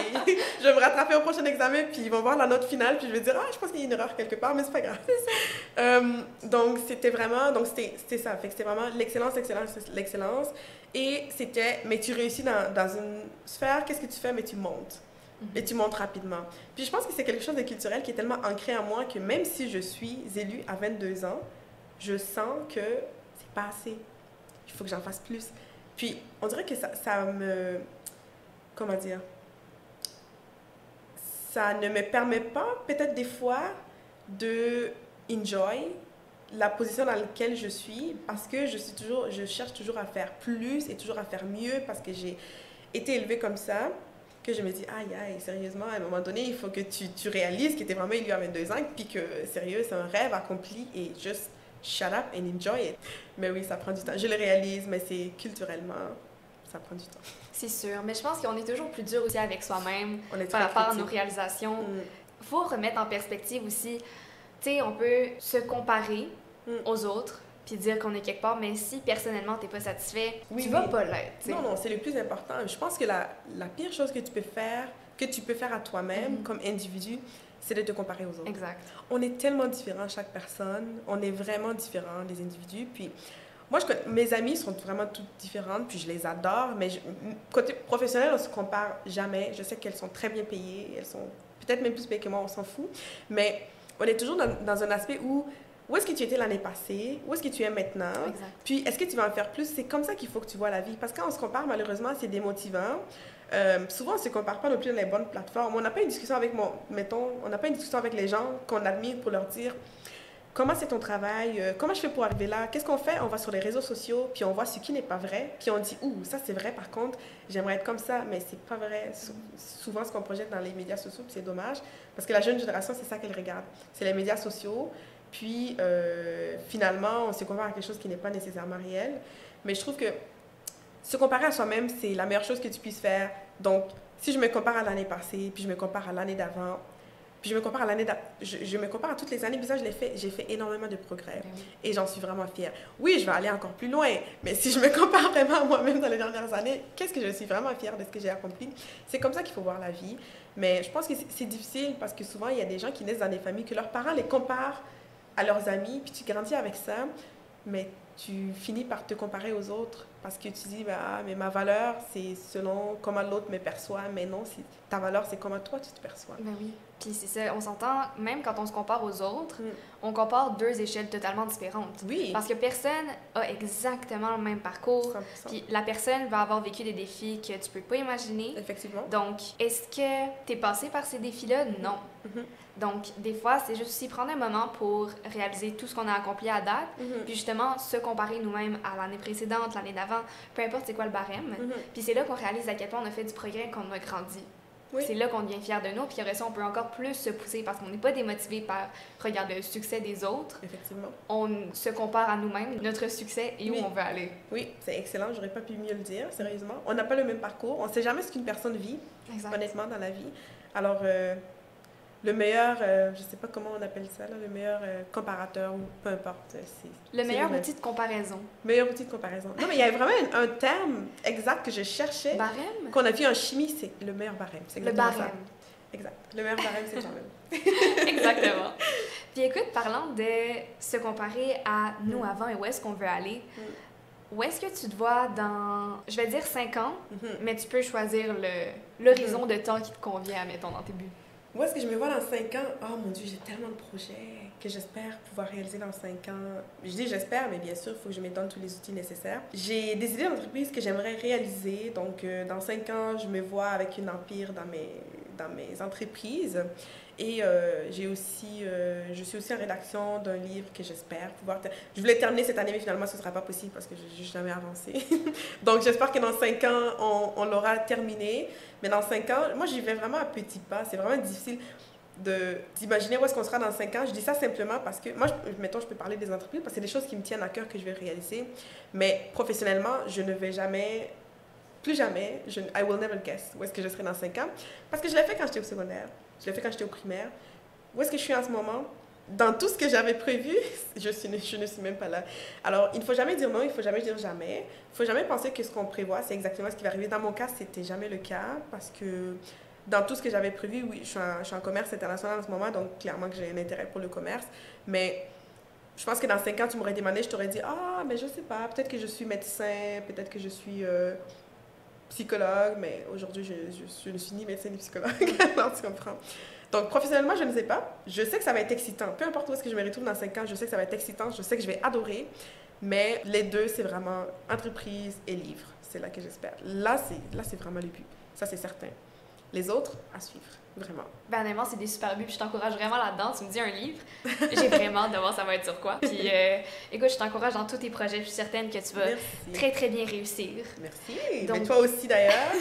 S2: Je vais me rattraper au prochain examen, puis ils vont voir la note finale, puis je vais dire, ah, je pense qu'il y a une erreur quelque part, mais c'est pas grave. C'est ça. Donc c'était vraiment, donc c'était ça, fait que c'était vraiment l'excellence, l'excellence, l'excellence. Et c'était, mais tu réussis dans une sphère, qu'est-ce que tu fais, mais tu montes. Et tu montes rapidement. Puis je pense que c'est quelque chose de culturel qui est tellement ancré en moi que même si je suis élue à 22 ans, je sens que c'est pas assez. Il faut que j'en fasse plus. Puis on dirait que ça me... Comment dire? Ça ne me permet pas, peut-être des fois, de enjoy la position dans laquelle je suis parce que je cherche toujours à faire plus et toujours à faire mieux parce que j'ai été élevée comme ça, que je me dis, aïe, sérieusement, à un moment donné, il faut que tu réalises que tu es vraiment élu à 22 ans, puis que, sérieux, c'est un rêve accompli et juste shut up and enjoy it. Mais oui, ça prend du temps. Je le réalise, mais c'est culturellement, ça prend du temps.
S3: C'est sûr, mais je pense qu'on est toujours plus dur aussi avec soi-même
S2: On est
S3: par rapport à
S2: critique.
S3: nos réalisations. Faut remettre en perspective aussi, tu sais, on peut se comparer aux autres puis dire qu'on est quelque part, mais si personnellement t'es pas satisfait, tu vas pas l'être. T'sais.
S2: Non, c'est le plus important. Je pense que la pire chose que tu peux faire à toi-même comme individu, c'est de te comparer aux autres.
S3: Exact.
S2: On est tellement différents, chaque personne. On est vraiment différents, les individus. Puis moi, mes amies sont vraiment toutes différentes, puis je les adore, mais côté professionnel, on se compare jamais. Je sais qu'elles sont très bien payées, elles sont peut-être même plus payées que moi, on s'en fout. Mais on est toujours dans un aspect où est-ce que tu étais l'année passée? Où est-ce que tu es maintenant?
S3: Exact.
S2: Puis, est-ce que tu vas en faire plus? C'est comme ça qu'il faut que tu vois la vie. Parce que quand on se compare, malheureusement, c'est démotivant. Souvent, on ne se compare pas non plus dans les bonnes plateformes. On n'a pas une discussion avec, on n'a pas une discussion avec les gens qu'on admire pour leur dire comment c'est ton travail, comment je fais pour arriver là, qu'est-ce qu'on fait? On va sur les réseaux sociaux, puis on voit ce qui n'est pas vrai, puis on dit, ça c'est vrai, par contre, j'aimerais être comme ça, mais c'est pas vrai. Souvent, ce qu'on projette dans les médias sociaux, puis c'est dommage, parce que la jeune génération, c'est ça qu'elle regarde. C'est les médias sociaux. Puis, finalement, on se compare à quelque chose qui n'est pas nécessairement réel. Mais je trouve que se comparer à soi-même, c'est la meilleure chose que tu puisses faire. Donc, si je me compare à l'année passée, puis je me compare à l'année d'avant, puis je me compare à je me compare à toutes les années, puis ça, j'ai fait énormément de progrès. Et j'en suis vraiment fière. Oui, je vais aller encore plus loin, mais si je me compare vraiment à moi-même dans les dernières années, qu'est-ce que je suis vraiment fière de ce que j'ai accompli? C'est comme ça qu'il faut voir la vie. Mais je pense que c'est difficile parce que souvent, il y a des gens qui naissent dans des familles que leurs parents les comparent à leurs amis, puis tu grandis avec ça, mais tu finis par te comparer aux autres parce que tu dis, mais ma valeur, c'est selon comment l'autre me perçoit, mais non, ta valeur, c'est comment toi, tu te perçois.
S3: Ben oui. Puis c'est ça, on s'entend, même quand on se compare aux autres, on compare deux échelles totalement différentes.
S2: Oui.
S3: Parce que personne a exactement le même parcours.
S2: 100%.
S3: Puis la personne va avoir vécu des défis que tu peux pas imaginer.
S2: Effectivement.
S3: Donc, est-ce que tu es passé par ces défis-là? Non. Donc, des fois, c'est juste aussi prendre un moment pour réaliser tout ce qu'on a accompli à date, puis justement se comparer nous-mêmes à l'année précédente, l'année d'avant, peu importe c'est quoi le barème. Puis c'est là qu'on réalise à quel point on a fait du progrès, qu'on a grandi.
S2: Oui.
S3: C'est là qu'on devient fier de nous, puis après ça, on peut encore plus se pousser parce qu'on n'est pas démotivé par regarder le succès des autres.
S2: Effectivement.
S3: On se compare à nous-mêmes, notre succès et où on veut aller.
S2: Oui, c'est excellent, j'aurais pas pu mieux le dire, sérieusement. On n'a pas le même parcours, on sait jamais ce qu'une personne vit, honnêtement, dans la vie. Alors, le meilleur, je sais pas comment on appelle ça, là, le meilleur comparateur, ou peu importe.
S3: Le meilleur outil de comparaison.
S2: Meilleur outil de comparaison. Non, mais il y a vraiment un terme exact que je cherchais.
S3: Barème?
S2: Qu'on a vu en chimie, c'est le meilleur barème.
S3: Le barème.
S2: Ça. Exact. Le meilleur barème, c'est toi-même.
S3: Exactement. Puis écoute, parlant de se comparer à nous avant et où est-ce qu'on veut aller, où est-ce que tu te vois dans, je vais dire 5 ans, mais tu peux choisir l'horizon de temps qui te convient, mettons, dans tes buts.
S2: Où est-ce que je me vois dans 5 ans? Oh mon Dieu, j'ai tellement de projets que j'espère pouvoir réaliser dans 5 ans. Je dis j'espère, mais bien sûr, il faut que je me donne tous les outils nécessaires. J'ai des idées d'entreprise que j'aimerais réaliser. Donc, dans 5 ans, je me vois avec une empire dans mes entreprises. Et je suis aussi en rédaction d'un livre que j'espère pouvoir... Je voulais terminer cette année, mais finalement, ce ne sera pas possible parce que je n'ai jamais avancé. Donc, j'espère que dans 5 ans, on l'aura terminé. Mais dans 5 ans, moi, j'y vais vraiment à petits pas. C'est vraiment difficile d'imaginer où est-ce qu'on sera dans 5 ans. Je dis ça simplement parce que, moi, mettons, je peux parler des entreprises parce que c'est des choses qui me tiennent à cœur que je vais réaliser. Mais professionnellement, je ne vais jamais... Plus jamais, I will never guess où est-ce que je serai dans 5 ans. Parce que je l'ai fait quand j'étais au secondaire, je l'ai fait quand j'étais au primaire. Où est-ce que je suis en ce moment? Dans tout ce que j'avais prévu, je ne suis même pas là. Alors, il ne faut jamais dire non, il ne faut jamais dire jamais. Il ne faut jamais penser que ce qu'on prévoit, c'est exactement ce qui va arriver. Dans mon cas, ce n'était jamais le cas parce que dans tout ce que j'avais prévu, oui, je suis en commerce international en ce moment, donc clairement que j'ai un intérêt pour le commerce. Mais je pense que dans 5 ans, tu m'aurais demandé, je t'aurais dit « Ah, mais je ne sais pas, peut-être que je suis médecin, peut-être que je suis... psychologue, mais aujourd'hui, je ne suis ni médecin ni psychologue, alors tu comprends. Donc, professionnellement, je ne sais pas. Je sais que ça va être excitant. Peu importe où est-ce que je me retrouve dans 5 ans, je sais que ça va être excitant, je sais que je vais adorer, mais les deux, c'est vraiment entreprise et livre. C'est là que j'espère. Là, c'est vraiment le but. Ça, c'est certain. Les autres, à suivre. Vraiment.
S3: Ben, honnêtement, c'est des super buts, puis je t'encourage vraiment là-dedans. Tu me dis un livre, j'ai vraiment hâte de voir ça va être sur quoi. Puis, écoute, je t'encourage dans tous tes projets, je suis certaine que tu vas très, très bien réussir.
S2: Merci. Donc, mais toi aussi, d'ailleurs,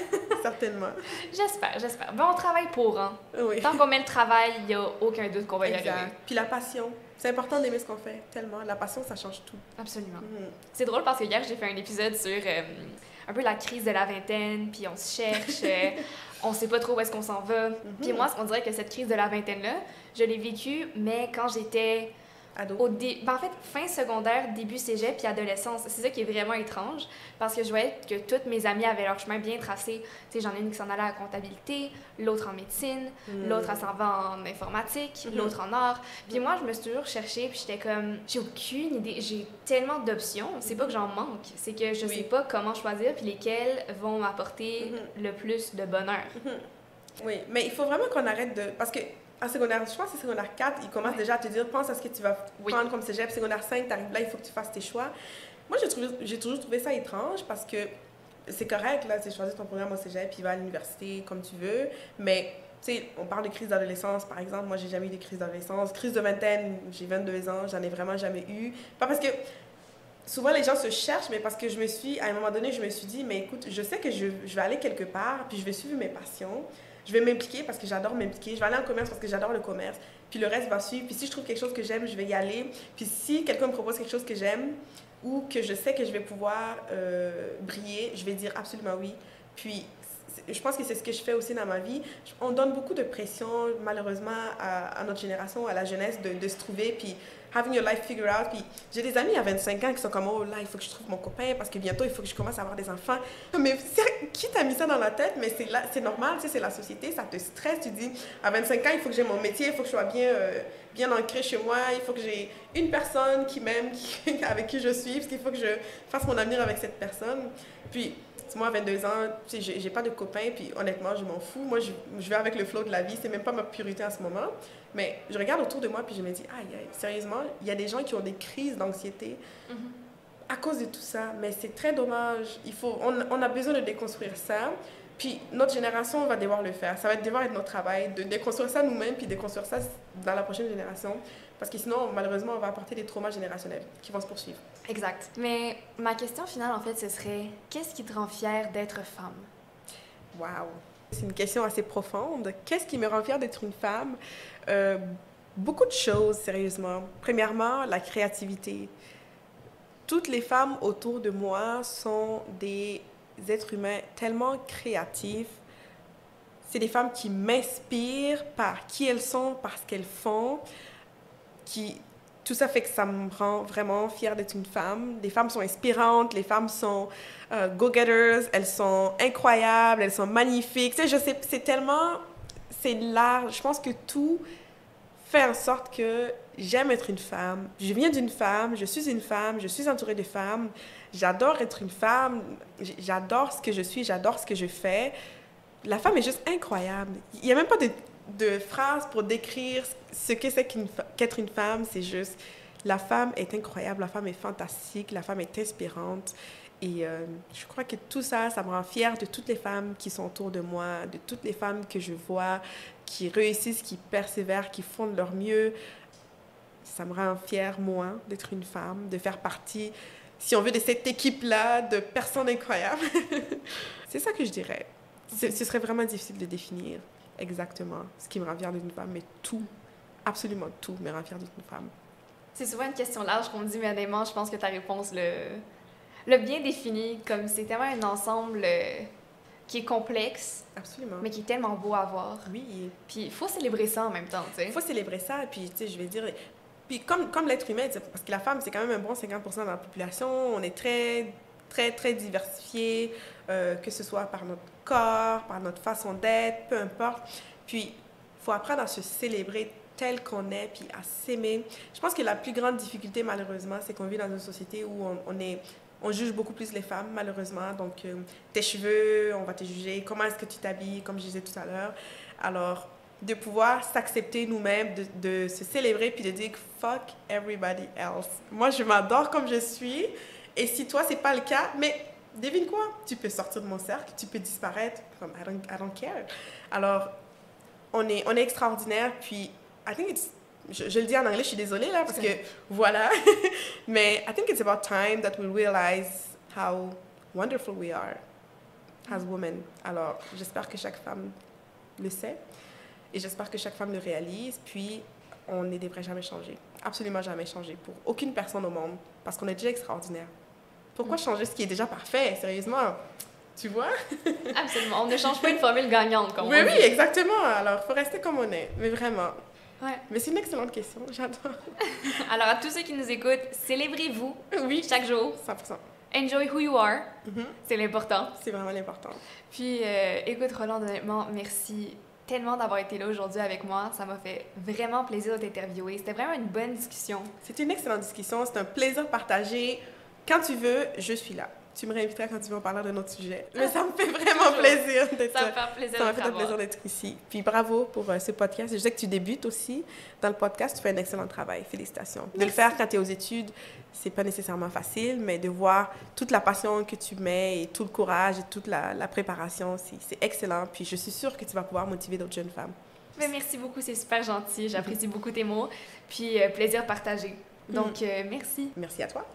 S2: certainement.
S3: J'espère. Ben, on travaille pour, hein.
S2: Oui.
S3: Tant qu'on met le travail, il n'y a aucun doute qu'on va y arriver.
S2: Puis la passion. C'est important d'aimer ce qu'on fait, tellement. La passion, ça change tout.
S3: Absolument. C'est drôle parce que hier, j'ai fait un épisode sur un peu la crise de la vingtaine, puis on se cherche... on sait pas trop où est-ce qu'on s'en va. Puis moi, on dirait que cette crise de la vingtaine-là, je l'ai vécue, mais quand j'étais
S2: ado.
S3: En fait, fin secondaire, début cégep, puis adolescence. C'est ça qui est vraiment étrange, parce que je voyais que toutes mes amies avaient leur chemin bien tracé. Tu sais, j'en ai une qui s'en allait à la comptabilité, l'autre en médecine, l'autre, elle s'en va en informatique, l'autre en art. Puis moi, je me suis toujours cherchée, puis j'étais comme, j'ai aucune idée, j'ai tellement d'options. C'est pas que j'en manque, c'est que je sais pas comment choisir, puis lesquelles vont m'apporter le plus de bonheur.
S2: Oui, mais il faut vraiment qu'on arrête de... Parce que en secondaire, je pense que c'est secondaire 4, ils commencent déjà à te dire, pense à ce que tu vas prendre comme cégep. Secondaire 5, tu arrives là, il faut que tu fasses tes choix. Moi, j'ai toujours trouvé ça étrange parce que c'est correct, là, tu choisis ton programme au cégep, puis va à l'université comme tu veux. Mais, tu sais, on parle de crise d'adolescence, par exemple. Moi, j'ai jamais eu de crise d'adolescence. Crise de vingtaine, j'ai 22 ans, j'en ai vraiment jamais eu. Pas parce que... Souvent, les gens se cherchent, mais parce que à un moment donné, je me suis dit, mais écoute, je sais que je vais aller quelque part, puis je vais suivre mes passions. Je vais m'impliquer parce que j'adore m'impliquer. Je vais aller en commerce parce que j'adore le commerce. Puis le reste va suivre. Puis si je trouve quelque chose que j'aime, je vais y aller. Puis si quelqu'un me propose quelque chose que j'aime ou que je sais que je vais pouvoir briller, je vais dire absolument oui. Puis je pense que c'est ce que je fais aussi dans ma vie. On donne beaucoup de pression, malheureusement, à notre génération, à la jeunesse, de se trouver. Puis having your life figured out. Puis j'ai des amis à 25 ans qui sont comme, oh là, il faut que je trouve mon copain parce que bientôt, il faut que je commence à avoir des enfants. Mais qui t'a mis ça dans la tête? Mais c'est normal, tu sais, c'est la société, ça te stresse. Tu dis, à 25 ans, il faut que j'ai mon métier, il faut que je sois bien ancré chez moi, il faut que j'ai une personne qui m'aime, avec qui je suis, parce qu'il faut que je fasse mon avenir avec cette personne. Puis, moi, à 22 ans, tu sais, j'ai pas de copain, puis honnêtement, je m'en fous. Moi, je vais avec le flow de la vie, c'est même pas ma priorité en ce moment. Mais je regarde autour de moi, puis je me dis, aïe, sérieusement, il y a des gens qui ont des crises d'anxiété à cause de tout ça. Mais c'est très dommage. On a besoin de déconstruire ça. Puis notre génération va devoir le faire. Ça va devoir être notre travail de déconstruire ça nous-mêmes, puis déconstruire ça dans la prochaine génération. Parce que sinon, malheureusement, on va apporter des traumas générationnels qui vont se poursuivre.
S3: Exact. Mais ma question finale, en fait, ce serait, qu'est-ce qui te rend fière d'être femme?
S2: Wow! C'est une question assez profonde. Qu'est-ce qui me rend fière d'être une femme? Beaucoup de choses, sérieusement. Premièrement, la créativité. Toutes les femmes autour de moi sont des êtres humains tellement créatifs. C'est des femmes qui m'inspirent par qui elles sont, par ce qu'elles font. Tout ça fait que ça me rend vraiment fière d'être une femme. Les femmes sont inspirantes, les femmes sont go-getters, elles sont incroyables, elles sont magnifiques. Tu sais, je sais, c'est large. Je pense que tout fait en sorte que j'aime être une femme. Je viens d'une femme, je suis une femme, je suis entourée de femmes. J'adore être une femme, j'adore ce que je suis, j'adore ce que je fais. La femme est juste incroyable. Il n'y a même pas de phrases pour décrire ce que c'est qu'être une femme. C'est juste La femme est incroyable, la femme est fantastique, la femme est inspirante. Et je crois que tout ça, ça me rend fière de toutes les femmes qui sont autour de moi, de toutes les femmes que je vois, qui réussissent, qui persévèrent, qui font de leur mieux. Ça me rend fière, moi, d'être une femme, de faire partie, si on veut, de cette équipe-là de personnes incroyables. C'est ça que je dirais. Ce serait vraiment difficile de définir exactement ce qui me rend fière d'une femme, mais tout, absolument tout me rend fière d'une femme.
S3: C'est souvent une question large qu'on me dit, mais honnêtement, je pense que ta réponse le bien défini, comme c'est tellement un ensemble qui est complexe,
S2: absolument,
S3: mais qui est tellement beau à voir.
S2: Oui.
S3: Puis il faut célébrer ça en même temps, tu sais.
S2: Il faut célébrer ça, puis tu sais, je vais dire... Puis comme l'être humain, parce que la femme, c'est quand même un bon 50% de la population, on est très, très, très diversifié, que ce soit par notre corps, par notre façon d'être, peu importe. Puis, il faut apprendre à se célébrer tel qu'on est, puis à s'aimer. Je pense que la plus grande difficulté, malheureusement, c'est qu'on vit dans une société où on juge beaucoup plus les femmes, malheureusement. Donc, tes cheveux, on va te juger. Comment est-ce que tu t'habilles, comme je disais tout à l'heure. Alors, de pouvoir s'accepter nous-mêmes, de se célébrer, puis de dire « fuck everybody else ». Moi, je m'adore comme je suis. Et si toi, c'est pas le cas, mais devine quoi? Tu peux sortir de mon cercle, tu peux disparaître. Comme I don't care. Alors, on est extraordinaire, puis I think it's... Je le dis en anglais, je suis désolée là, parce que voilà. Mais I think it's about time that we realize how wonderful we are as women. Alors, j'espère que chaque femme le sait et j'espère que chaque femme le réalise. Puis, on ne devrait jamais changer. Absolument jamais changer pour aucune personne au monde, parce qu'on est déjà extraordinaire. Pourquoi changer ce qui est déjà parfait? Sérieusement, tu vois?
S3: Absolument. On ne change pas une formule gagnante, comme on dit.
S2: Oui, exactement. Alors, il faut rester comme on est. Mais vraiment.
S3: Ouais.
S2: Mais c'est une excellente question, j'adore.
S3: Alors, à tous ceux qui nous écoutent, célébrez-vous chaque jour.
S2: 100%.
S3: Enjoy who you are. C'est l'important.
S2: C'est vraiment l'important.
S3: Puis, écoute, Roland, honnêtement, merci tellement d'avoir été là aujourd'hui avec moi. Ça m'a fait vraiment plaisir de t'interviewer. C'était vraiment une bonne discussion.
S2: C'était une excellente discussion. C'est un plaisir partagé. Quand tu veux, je suis là. Tu me réinviteras quand tu veux en parler d'un autre sujet. Mais ça me fait vraiment plaisir d'être...
S3: Ça me fait plaisir
S2: Ça m'a fait plaisir d'être ici. Puis bravo pour ce podcast. Je sais que tu débutes aussi dans le podcast. Tu fais un excellent travail. Félicitations.
S3: Merci.
S2: De le faire quand tu es aux études, c'est pas nécessairement facile, mais de voir toute la passion que tu mets et tout le courage et toute la préparation, c'est excellent. Puis je suis sûre que tu vas pouvoir motiver d'autres jeunes femmes.
S3: Mais merci beaucoup. C'est super gentil. J'apprécie beaucoup tes mots. Puis, plaisir partagé. Donc, merci.
S2: Merci à toi.